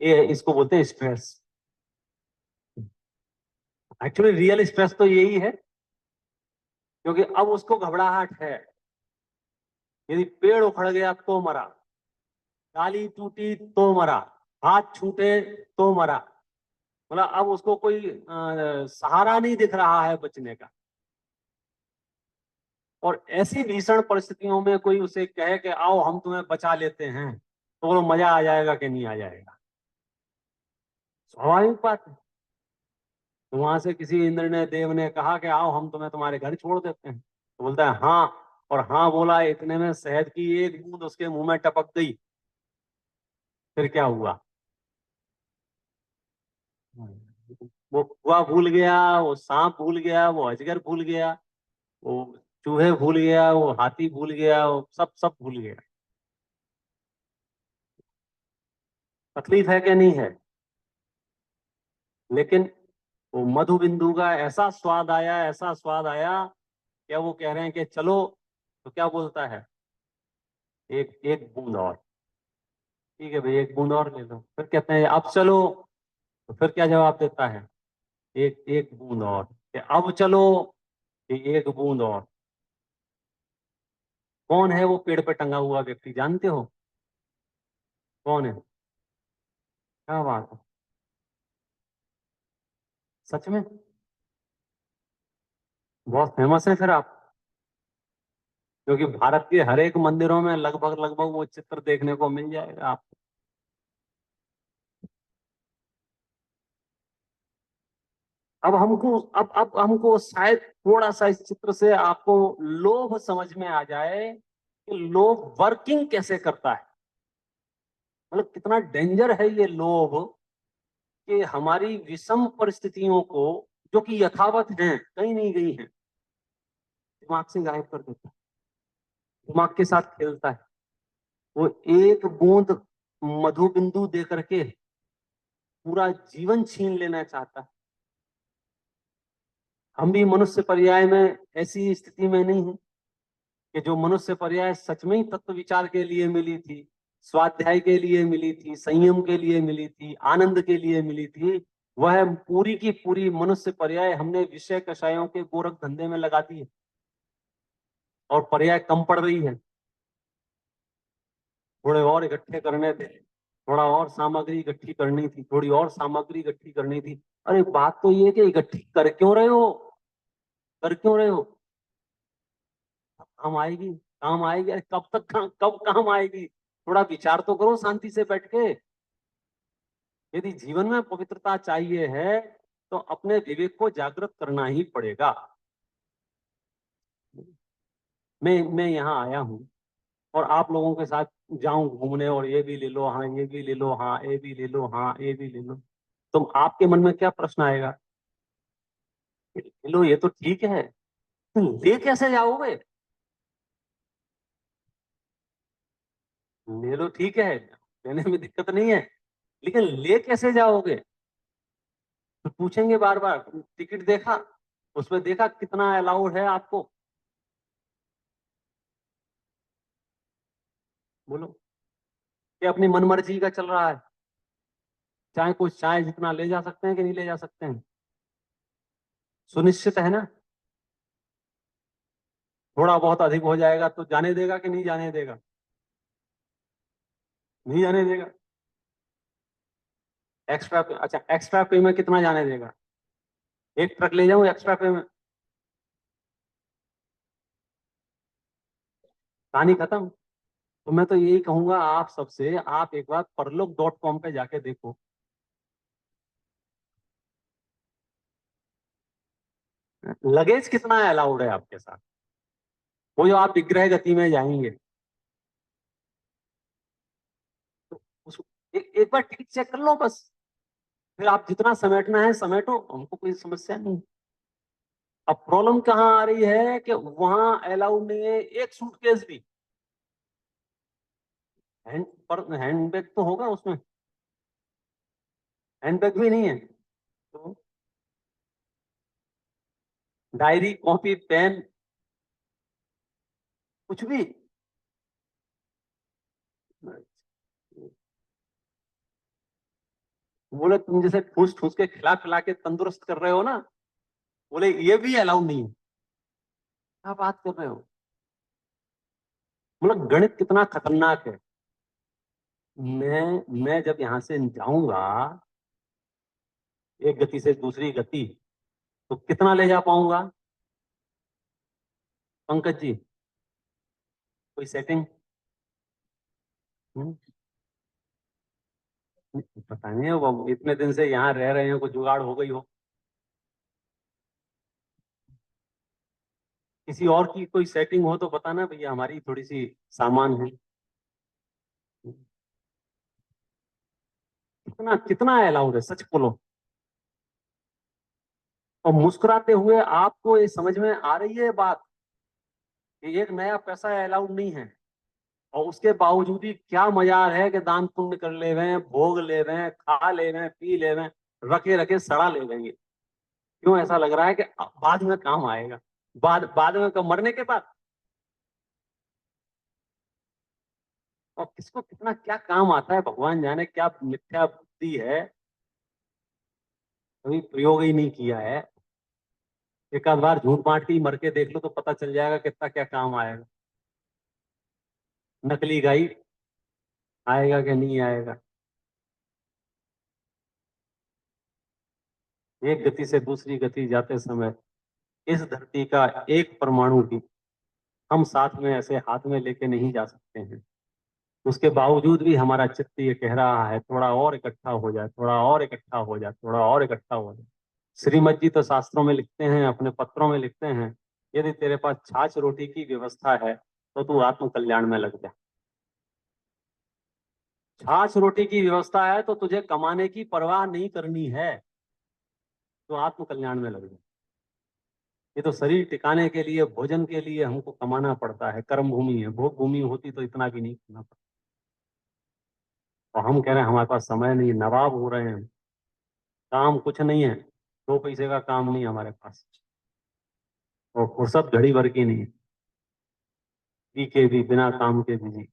ये इसको बोलते हैं स्ट्रेस। एक्चुअली रियल स्ट्रेस तो यही है, क्योंकि अब उसको घबराहट है। यदि पेड़ उखड़ गया तो मरा, डाली टूटी तो मरा, हाथ छूटे तो मरा। मतलब अब उसको कोई सहारा नहीं दिख रहा है बचने का। और ऐसी भीषण परिस्थितियों में कोई उसे कहे कि आओ हम तुम्हें बचा लेते हैं, तो वो मजा आ जाएगा कि नहीं आ जाएगा? स्वाभाविक बात है। तो वहां से किसी इंद्र ने, देव ने कहा कि आओ हम तुम्हें तुम्हारे घर छोड़ देते हैं, तो बोलता है हाँ। और हाँ बोला, इतने में शहद की एक बूंद उसके मुंह में टपक गई। फिर क्या हुआ? वो कुआ भूल गया, वो सांप भूल गया, वो अजगर भूल गया, वो चूहे भूल गया, वो हाथी भूल गया, वो सब सब भूल गया। तकलीफ है कि नहीं है? लेकिन वो मधु बिंदु का ऐसा स्वाद आया, ऐसा स्वाद आया, क्या वो कह रहे हैं कि चलो, तो क्या बोलता है, एक एक बूंद और। ठीक है भाई, एक बूंद और ले लो। फिर कहते हैं अब चलो, तो फिर क्या जवाब देता है, एक एक बूंद और, कि अब चलो, कि एक बूंद और। कौन है वो पेड़ पे टंगा हुआ व्यक्ति, जानते हो कौन है? क्या बात है, सच में? बहुत फेमस है फिर आप, क्योंकि भारत के हर एक मंदिरों में लगभग लगभग वो चित्र देखने को मिल जाएगा आप। अब हमको, अब हमको शायद थोड़ा सा इस चित्र से आपको लोभ समझ में आ जाए कि लोभ वर्किंग कैसे करता है। मतलब कितना डेंजर है ये लोभ, कि हमारी विषम परिस्थितियों को, जो कि यथावत हैं, कहीं नहीं गई हैं, दिमाग से गायब कर देता है, दिमाग के साथ खेलता है। वो एक बूंद मधु बिंदु दे करके पूरा जीवन छीन लेना चाहता है। हम भी मनुष्य पर्याय में ऐसी स्थिति में नहीं है, कि जो मनुष्य पर्याय सच में ही तत्व विचार के लिए मिली थी, स्वाध्याय के लिए मिली थी, संयम के लिए मिली थी, आनंद के लिए मिली थी, वह पूरी की पूरी मनुष्य पर्याय हमने विषय कषायों के गोरख धंधे में लगा दी है। और पर्याय कम पड़ रही है। थोड़े और इकट्ठे करने थे, थोड़ा और सामग्री इकट्ठी करनी थी, थोड़ी और सामग्री इकट्ठी करनी थी। अरे बात तो ये कि इकट्ठी कर क्यों रहे हो, कर क्यों रहे हो? काम आएगी, काम आएगी। अरे कब तक कब काम आएगी? थोड़ा विचार तो करो शांति से बैठ के। यदि जीवन में पवित्रता चाहिए है, तो अपने विवेक को जागृत करना ही पड़ेगा। मैं यहाँ आया हूँ, और आप लोगों के साथ जाऊं घूमने, और ये भी ले लो, हाँ ये भी ले लो, हाँ ये भी ले लो, हाँ ये भी ले लो, तो आपके मन में क्या प्रश्न आएगा? ले लो ये तो ठीक है, ले कैसे जाओगे? ले लो ठीक है, लेने में दिक्कत नहीं है, लेकिन ले कैसे जाओगे? तो पूछेंगे बार बार, टिकट देखा, उसमें देखा कितना अलाउड है आपको? बोलो, ये अपनी मनमर्जी का चल रहा है? चाहे कुछ चाहे जितना ले जा सकते हैं कि नहीं ले जा सकते हैं? सुनिश्चित है ना? थोड़ा बहुत अधिक हो जाएगा तो जाने देगा कि नहीं जाने देगा? नहीं जाने देगा। एक्स्ट्रा पे, अच्छा एक्स्ट्रा पे में कितना जाने देगा? एक ट्रक ले जाऊं एक्स्ट्रा पे में? कहानी खत्म। तो मैं तो यही कहूंगा आप सबसे, आप एक बार परलोक.com पे जाके देखो। लगेज कितना अलाउड है आपके साथ? वो जो आप विग्रह गति में जाएंगे तो उस एक बार टिकट चेक कर लो बस। फिर आप जितना समेटना है समेटो, हमको कोई समस्या नहीं। अब प्रॉब्लम कहाँ आ रही है कि वहां अलाउड नहीं है एक सूटकेस भी। हैंडबैग तो होगा उसमें? हैंडबैग भी नहीं है तो डायरी कॉपी पेन कुछ भी? बोले तुम जैसे ठूस ठूस के खिला खिला के तंदुरुस्त कर रहे हो ना, बोले ये भी अलाउड नहीं है। क्या बात कर रहे हो? मतलब गणित कितना खतरनाक है। मैं जब यहां से जाऊंगा एक गति से दूसरी गति, तो कितना ले जा पाऊंगा? पंकज जी, कोई सेटिंग? पता नहीं है, वो इतने दिन से यहाँ रह रहे हैं, कुछ जुगाड़ हो गई हो। किसी और की कोई सेटिंग हो तो बताना भैया, हमारी थोड़ी सी सामान है। कितना कितना अलाउड है सच बोलो। और मुस्कुराते हुए आपको ये समझ में आ रही है बात कि एक नया पैसा अलाउड नहीं है, और उसके बावजूद ही क्या मजार है कि दान पुण्य कर ले रहे हैं, भोग ले रहे हैं, खा ले रहे हैं, पी ले रहे हैं, रखे रखे सड़ा ले लेंगे। क्यों ऐसा लग रहा है कि बाद में काम आएगा? बाद बाद में कब? मरने के बाद? और किसको कितना क्या काम आता है भगवान जाने, क्या मिथ्या बुद्धि है, कभी प्रयोग ही नहीं किया है। एक आध बार झूठ बांट के ही मर के देख लो तो पता चल जाएगा कितना क्या काम आएगा। नकली गाई आएगा कि नहीं आएगा? एक गति से दूसरी गति जाते समय इस धरती का एक परमाणु भी हम साथ में ऐसे हाथ में लेके नहीं जा सकते हैं। उसके बावजूद भी हमारा चित्त ये कह रहा है थोड़ा और इकट्ठा हो जाए, थोड़ा और इकट्ठा हो जाए, थोड़ा और इकट्ठा हो जाए। श्रीमद जी तो शास्त्रों में लिखते हैं, अपने पत्रों में लिखते हैं, यदि तेरे पास छाछ रोटी की व्यवस्था है तो तू आत्म कल्याण में लग जा। छाछ रोटी की व्यवस्था है तो तुझे कमाने की परवाह नहीं करनी है, तो आत्म कल्याण में लग जा। ये तो शरीर टिकाने के लिए, भोजन के लिए हमको कमाना पड़ता है, कर्म भूमि है। भोग भूमि होती तो इतना भी नहीं करना पड़ता। और हम कह रहे हैं हमारे पास समय नहीं, नवाब हो रहे हैं, काम कुछ नहीं है, दो पैसे का काम नहीं हमारे पास, और फुर्सत घड़ी भर की नहीं, पी के भी बिना काम के बिजी।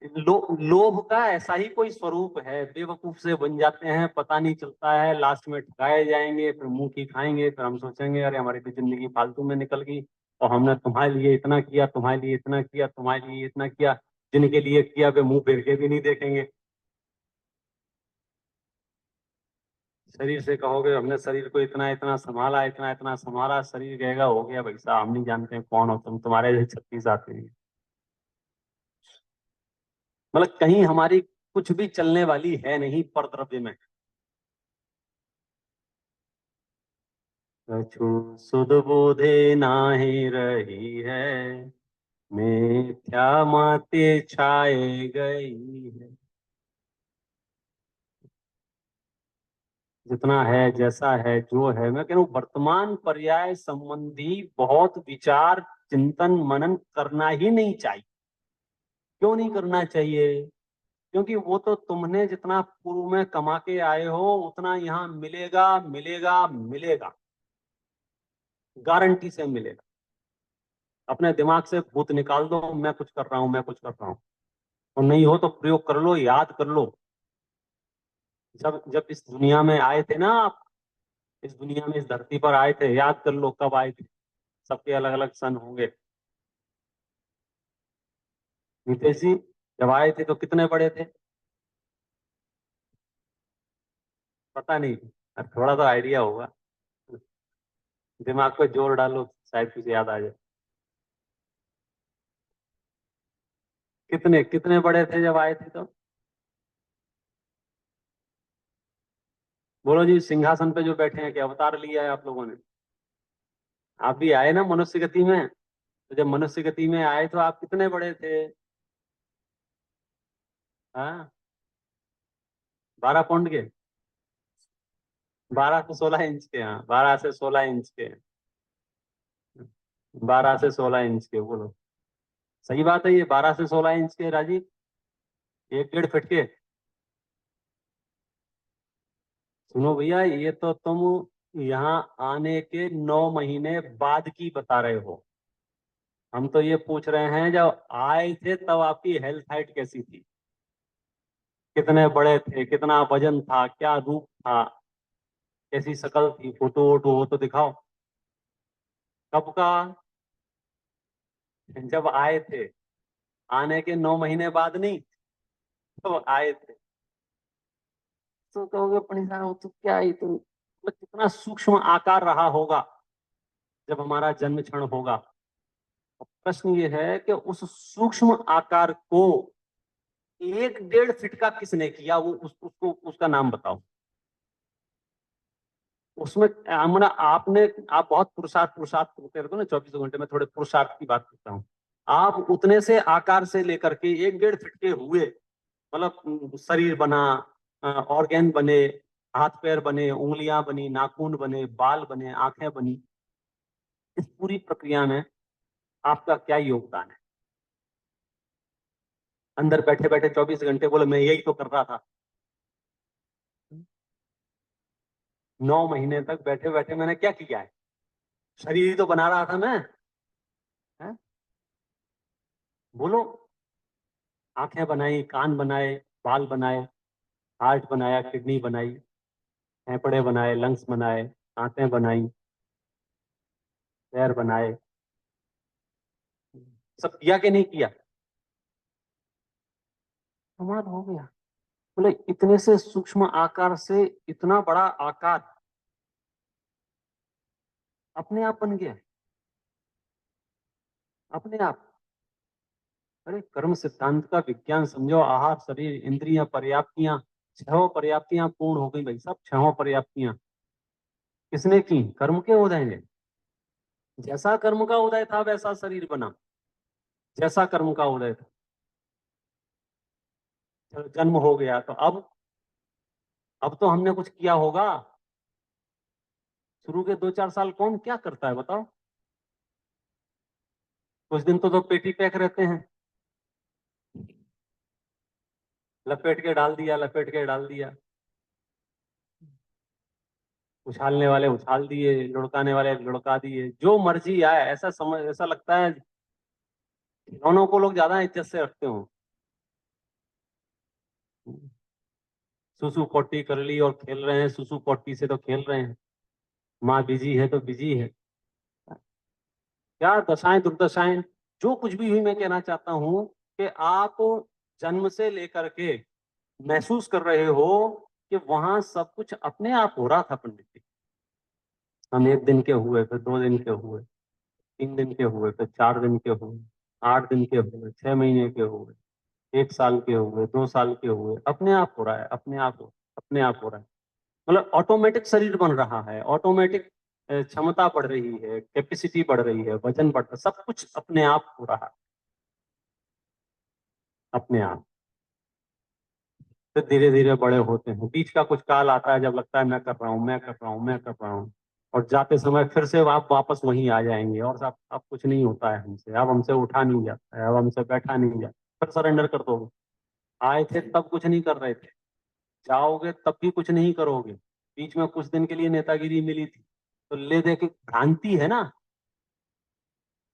लोभ का ऐसा ही कोई स्वरूप है, बेवकूफ से बन जाते हैं, पता नहीं चलता है, लास्ट में ठगाए जाएंगे, फिर मुंह की खाएंगे, फिर हम सोचेंगे अरे हमारी तो जिंदगी फालतू में निकल गई, और हमने तुम्हारे लिए इतना किया, तुम्हारे लिए इतना किया, तुम्हारे लिए इतना किया। जिनके लिए किया वे मुंह फेर के भी नहीं देखेंगे। शरीर से कहोगे हमने शरीर को इतना इतना संभाला, इतना इतना संभाला, शरीर कहेगा हो गया भाई साहब, हम नहीं जानते हैं कौन हो तुम, तुम्हारे जैसे 36 आते हैं। मतलब कहीं हमारी कुछ भी चलने वाली है नहीं परद्रव्य में। कछु सुध बोधे नाही रही है, मिथ्या मति छाए गई है। जितना है जैसा है जो है, मैं कह रहा हूँ वर्तमान पर्याय संबंधी बहुत विचार चिंतन मनन करना ही नहीं चाहिए। क्यों नहीं करना चाहिए? क्योंकि वो तो तुमने जितना पूर्व में कमा के आए हो उतना यहाँ मिलेगा, मिलेगा, मिलेगा, गारंटी से मिलेगा। अपने दिमाग से भूत निकाल दो, मैं कुछ कर रहा हूं, मैं कुछ कर रहा हूं। और नहीं हो तो प्रयोग कर लो, याद कर लो। जब जब इस दुनिया में आए थे ना आप, इस दुनिया में, इस धरती पर आए थे, याद कर लो कब आए थे। सबके अलग अलग सन होंगे। नितेश जी, जब आए थे तो कितने बड़े थे? पता नहीं, थोड़ा सा आइडिया होगा। दिमाग पे जोर डालो, शायद कुछ याद आ जाए। कितने कितने बड़े थे जब आए थे तो? बोलो जी, सिंहासन पे जो बैठे हैं, क्या अवतार लिया है आप लोगों ने? आप भी आए ना मनुष्य गति में। तो जब मनुष्य गति में आए तो आप कितने बड़े थे? हाँ, 12 पौंड के? 12 से 16 इंच के, हाँ, 12 से 16 इंच के। 12 से 16 इंच के, बोलो। सही बात है, ये 12 से 16 इंच के राजीव। 1 1.5 फीट के। सुनो भैया, ये तो तुम यहाँ आने के 9 महीने बाद की बता रहे हो। हम तो ये पूछ रहे हैं जब आए थे तब आपकी हेल्थ हाइट कैसी थी? कितने बड़े थे, कितना वजन था, क्या रूप था, कैसी शक्ल थी? फोटो वोटो हो तो दिखाओ। कब का? जब आए थे। आने के 9 महीने बाद नहीं, तो आए थे। तो कहोगे पंडित साहब, वो तो क्या ही, तो मतलब कितना सूक्ष्म आकार रहा होगा जब हमारा जन्म क्षण होगा। अब प्रश्न ये है कि उस सूक्ष्म आकार को 1 1.5 फीट का किसने किया? वो उसको उसका नाम बताओ। उसमें मतलब आपने, आप बहुत पुरुषार्थ पुरुषार्थ करते रहते हो ना 24 घंटे में, थोड़े पुरुषार्थ की बात करता हूँ। आप उतने से आकार से लेकर के 1 1.5 फीट के हुए, मतलब शरीर बना, ऑर्गेन बने, हाथ पैर बने, उंगलियां बनी, नाखून बने, बाल बने, आंखें बनी। इस पूरी प्रक्रिया में आपका क्या योगदान है? अंदर बैठे बैठे 24 घंटे बोले मैं यही तो कर रहा था। 9 महीने तक बैठे बैठे मैंने क्या किया है? शरीर ही तो बना रहा था मैं। है? बोलो। आंखें बनाई, कान बनाए, बाल बनाए, हार्ट बनाया, किडनी बनाई, फेफड़े बनाए, लंग्स बनाए, आंतें बनाई, पैर बनाए। सब किया कि नहीं किया? कमाल हो गया। बोले इतने से सूक्ष्म आकार से इतना बड़ा आकार अपने आप बन गया। अपने आप। अरे कर्म सिद्धांत का विज्ञान समझो। आहार, शरीर, इंद्रियां, पर्याप्तियां, छहों पर्याप्तियां पूर्ण हो गई भाई, सब छहों पर्याप्तियां किसने की? कर्म के उदय ने। जैसा कर्म का उदय था वैसा शरीर बना। जैसा कर्म का उदय था। चलो जन्म हो गया तो अब तो हमने कुछ किया होगा। शुरू के 2 4 साल कौन क्या करता है बताओ? कुछ दिन तो पेटी पैक रहते हैं। लपेट के डाल दिया, लपेट के डाल दिया। उछालने वाले उछाल दिए, लुढ़काने वाले लुढ़का दिए, जो मर्जी आए। ऐसा समझ, ऐसा लगता है खिलौनों को लोग ज्यादा इज्जत से रखते हो। सुसु पोटी कर ली और खेल रहे हैं, सुसु पोटी से तो खेल रहे हैं। माँ बिजी है तो बिजी है। क्या दशाएं दुर्दशाएं, जो कुछ भी हुई, मैं कहना चाहता हूं कि आप जन्म से लेकर के महसूस कर रहे हो कि वहां सब कुछ अपने आप हो रहा था पंडित जी। हम 1 दिन के हुए, फिर 2 दिन के हुए, 3 दिन के हुए, फिर 4 दिन के हुए, 8 दिन के हुए, 6 महीने के हुए, 1 साल के हुए, 2 साल के हुए। अपने आप हो रहा है, अपने आप हो, अपने आप हो रहा है। मतलब ऑटोमेटिक शरीर बन रहा है, ऑटोमेटिक क्षमता बढ़ रही है, कैपेसिटी बढ़ रही है, वजन बढ़ रहा है, सब कुछ अपने आप हो रहा है। अपने आप। फिर धीरे धीरे बड़े होते हैं। बीच का कुछ काल आता है जब लगता है मैं कर रहा हूँ, मैं कर रहा हूँ, मैं कर रहा हूँ। और जाते समय फिर से आप वापस वहीं आ जाएंगे, और अब कुछ नहीं होता है हमसे, अब हमसे उठा नहीं जाता है, अब हमसे बैठा नहीं जाता। फिर सरेंडर कर दोगे। आए थे तब कुछ नहीं कर रहे थे, जाओगे तब भी कुछ नहीं करोगे। बीच में कुछ दिन के लिए नेतागिरी मिली थी, तो ले दे के भ्रांति है ना।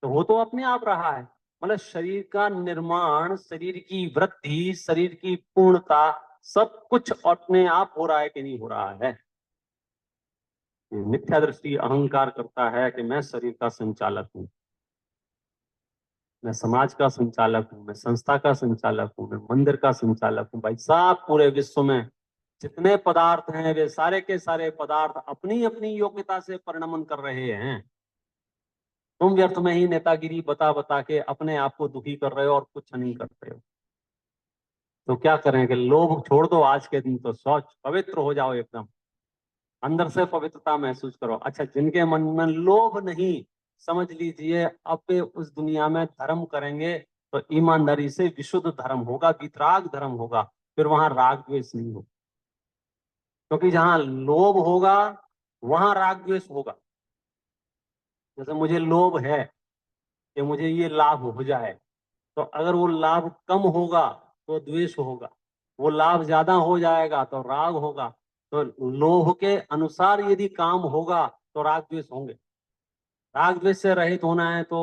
तो वो तो अपने आप रहा है। मतलब शरीर का निर्माण, शरीर की वृद्धि, शरीर की पूर्णता, सब कुछ अपने आप हो रहा है कि नहीं हो रहा है। मिथ्या दृष्टि अहंकार करता है कि मैं शरीर का संचालक हूँ, मैं समाज का संचालक हूँ, मैं संस्था का संचालक हूँ, मैं मंदिर का संचालक हूँ। भाई साहब, पूरे विश्व में जितने पदार्थ हैं वे सारे के सारे पदार्थ अपनी अपनी योग्यता से परिणमन कर रहे हैं। तुम व्यर्थ में ही नेतागिरी बता बता के अपने आप को दुखी कर रहे हो और कुछ नहीं कर रहे हो। तो क्या करें कि लोभ छोड़ दो आज के दिन, तो शौच पवित्र हो जाओ, एकदम अंदर से पवित्रता महसूस करो। अच्छा, जिनके मन में लोभ नहीं, समझ लीजिए अब वे उस दुनिया में धर्म करेंगे तो ईमानदारी से विशुद्ध धर्म होगा, वितराग धर्म होगा। फिर वहां राग द्वेष नहीं होगा, क्योंकि जहां लोभ होगा वहां राग द्वेष होगा। जैसे मुझे लोभ है कि मुझे ये लाभ हो जाए, तो अगर वो लाभ कम होगा तो द्वेष होगा, वो लाभ ज्यादा हो जाएगा तो राग होगा। तो लोभ के अनुसार यदि काम होगा तो राग द्वेष होंगे। राग द्वेष से रहित होना है तो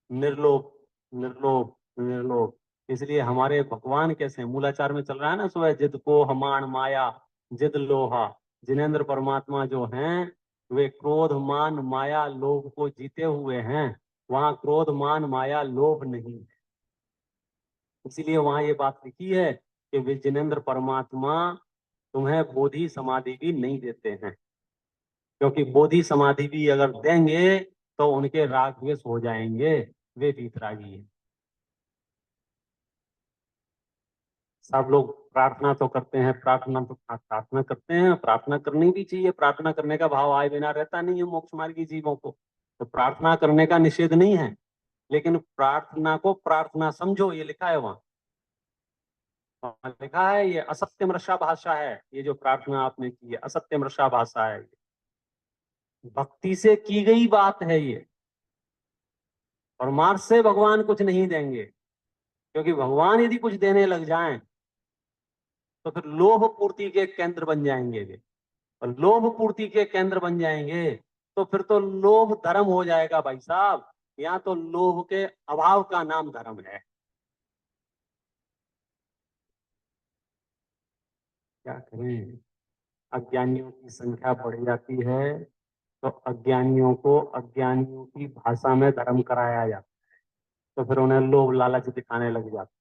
निर्लोभ, निर्लोभ, निर्लोभ। इसलिए हमारे भगवान कैसे हैं? मूलाचार में चल रहा है ना सुबह, जिद को हमान माया जिद लोहा। जिनेन्द्र परमात्मा जो हैं वे क्रोध मान माया लोभ को जीते हुए हैं। वहां क्रोध मान माया लोभ नहीं है। इसीलिए वहां ये बात लिखी है कि वे जिनेन्द्र परमात्मा तुम्हें बोधि समाधि भी नहीं देते हैं, क्योंकि बोधि समाधि भी अगर देंगे तो उनके राग द्वेष हो जाएंगे, वे वीतरागी है। सब लोग प्रार्थना तो करते हैं, प्रार्थना करते हैं, प्रार्थना करनी भी चाहिए। प्रार्थना करने का भाव आए बिना रहता नहीं है मोक्ष मार्गी जीवों को। तो प्रार्थना करने का निषेध नहीं है, लेकिन प्रार्थना को प्रार्थना समझो, ये लिखा है वहां। लिखा है ये असत्यम रसा भाषा है, ये जो प्रार्थना आपने की है असत्यम रसा भाषा है, भक्ति से की गई बात है ये। और मार्ग से भगवान कुछ नहीं देंगे, क्योंकि भगवान यदि कुछ देने लग जाएं तो फिर लोभ पूर्ति के केंद्र बन जाएंगे वे। और लोभ पूर्ति के केंद्र बन जाएंगे तो फिर तो लोभ धर्म हो जाएगा भाई साहब। यहाँ तो लोभ के अभाव का नाम धर्म है। क्या करें, अज्ञानियों की संख्या बढ़ जाती है तो अज्ञानियों को अज्ञानियों की भाषा में धर्म कराया जाता है, तो फिर उन्हें लोभ लालच दिखाने लग जाते।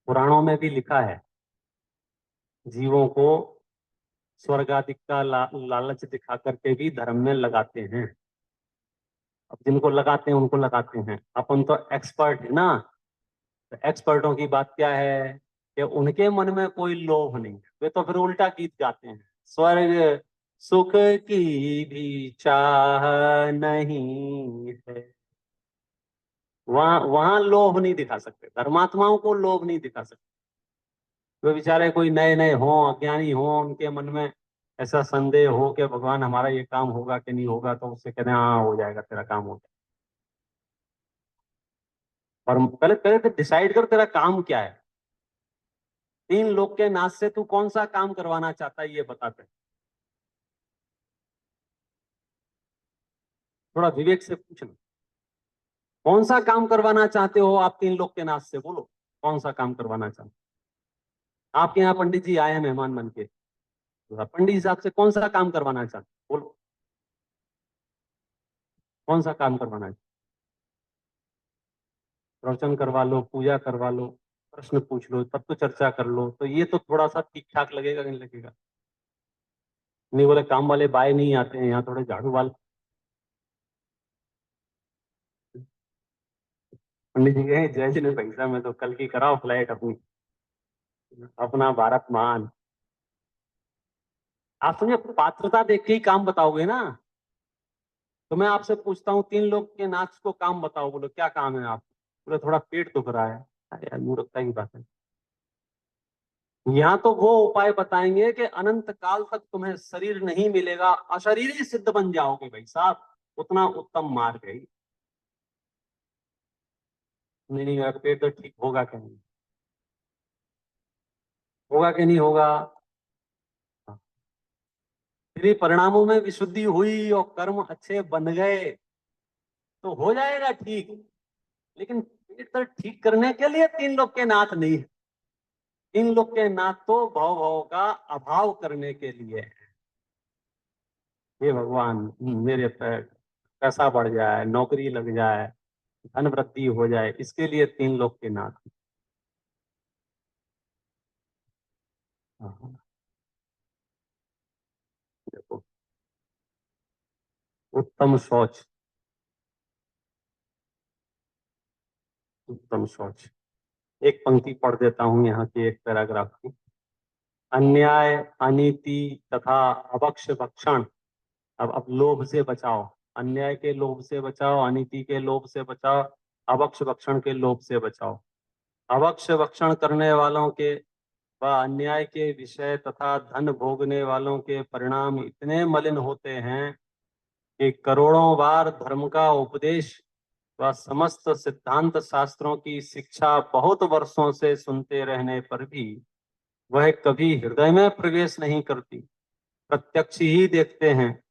पुराणों में भी लिखा है, जीवों को स्वर्ग आदि का लालच दिखा करके भी धर्म में लगाते हैं। अब जिनको लगाते हैं उनको लगाते हैं, अपन तो एक्सपर्ट है ना। तो एक्सपर्टों की बात क्या है कि उनके मन में कोई लोभ नहीं है, वे तो फिर उल्टा गीत गाते हैं, स्वर्ग सुख की भी चाह नहीं है। वहां वहां लोभ नहीं दिखा सकते, धर्मात्माओं को लोभ नहीं दिखा सकते। वे बेचारे कोई नए नए हों, अज्ञानी हों, उनके मन में ऐसा संदेह हो कि भगवान हमारा ये काम होगा कि नहीं होगा, तो उससे कहते हैं हाँ हो जाएगा, तेरा काम हो जाएगा। और पहले पहले तो डिसाइड कर तेरा काम क्या है। 3 लोग के नाच से तू कौन सा काम करवाना चाहता है ये बताते। थोड़ा विवेक से पूछना, कौन सा काम करवाना चाहते हो आप 3 लोग के नाच से, बोलो कौन सा काम करवाना चाहते हो? आपके यहाँ पंडित जी आए हैं मेहमान बन के, तो पंडित जी साहब से कौन सा काम करवाना चाहते हो? बोलो कौन सा काम करवाना है? प्रवचन करवा लो, पूजा करवा लो, प्रश्न पूछ लो, तब तो चर्चा कर लो, तो ये तो थोड़ा सा ठीक ठाक लगेगा कि नहीं लगेगा? नहीं बोले काम वाले बाय नहीं आते हैं यहाँ, थोड़े झाड़ू वाले। पंडित जी कहे जय जी ने पैसा में तो कल की कराओ फ्लाइट अपनी, अपना भारत महान। आप समझे, पात्रता देख के ही काम बताओगे ना। तो मैं आपसे पूछता हूँ, 3 लोग के नाच को काम बताओ, बोलो क्या काम है आप? बोले थोड़ा पेट दुख रहा है। अरे यार मूर्खता की बात है। यहाँ तो वो उपाय बताएंगे कि अनंत काल तक तुम्हें शरीर नहीं मिलेगा, अशरीरी सिद्ध बन जाओगे भाई साहब, उतना उत्तम मार्ग है। नहीं नहीं यार, पेट तो ठीक होगा कि नहीं, होगा कि नहीं होगा? फिर परिणामों में विशुद्धि हुई और कर्म अच्छे बन गए तो हो जाएगा ठीक, लेकिन पेट दर्द ठीक करने के लिए तीन लोग के नाथ नहीं है। तीन लोग के नाथ तो भव भव का अभाव करने के लिए है। हे भगवान, मेरे पैसा बढ़ जाए, नौकरी लग जाए, धन वृद्धि हो जाए, इसके लिए तीन लोग के नाथ। हाँ, देखो, उत्तम शौच, उत्तम शौच। एक पंक्ति पढ़ देता हूं यहाँ की, एक पैराग्राफ की। अन्याय, अनीति तथा अभक्ष्य भक्षण। अब लोभ से बचाओ, अन्याय के लोभ से बचाओ, अनीति के लोभ से बचाओ, अभक्ष्य भक्षण के लोभ से बचाओ। अभक्ष्य भक्षण करने वालों के व अन्याय के विषय तथा धन भोगने वालों के परिणाम इतने मलिन होते हैं कि करोड़ों बार धर्म का उपदेश व समस्त सिद्धांत शास्त्रों की शिक्षा बहुत वर्षों से सुनते रहने पर भी वह कभी हृदय में प्रवेश नहीं करती। प्रत्यक्ष ही देखते हैं,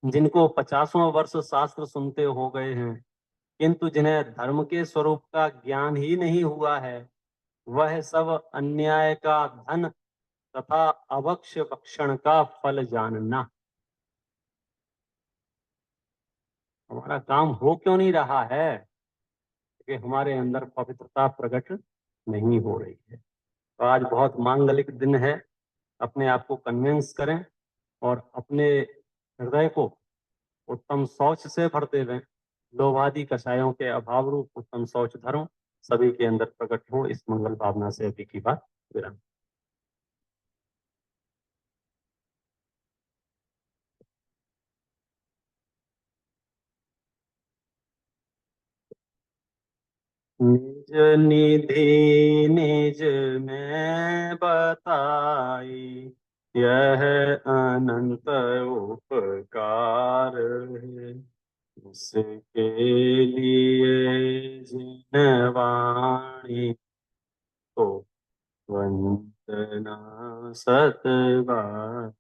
जिनको पचासों वर्ष शास्त्र सुनते हो गए हैं, किंतु जिन्हें धर्म के स्वरूप का ज्ञान ही नहीं हुआ है, वह सब अन्याय का धन तथा अभक्ष्य भक्षण का फल जानना। हमारा काम हो क्यों नहीं रहा है? कि हमारे अंदर पवित्रता प्रकट नहीं हो रही है। तो आज बहुत मांगलिक दिन है, अपने आप को कन्विंस करें और अपने हृदय को उत्तम शौच से भर देवें। लोभादि कषायों के अभाव रूप उत्तम शौच धर्म सभी के अंदर प्रकट हो, इस मंगल भावना से अभी की बात विराम। निज निधि निज में बताई, यह अनंत उपकार है। उसके लिए जिन वाणी तो वंदना सतबार।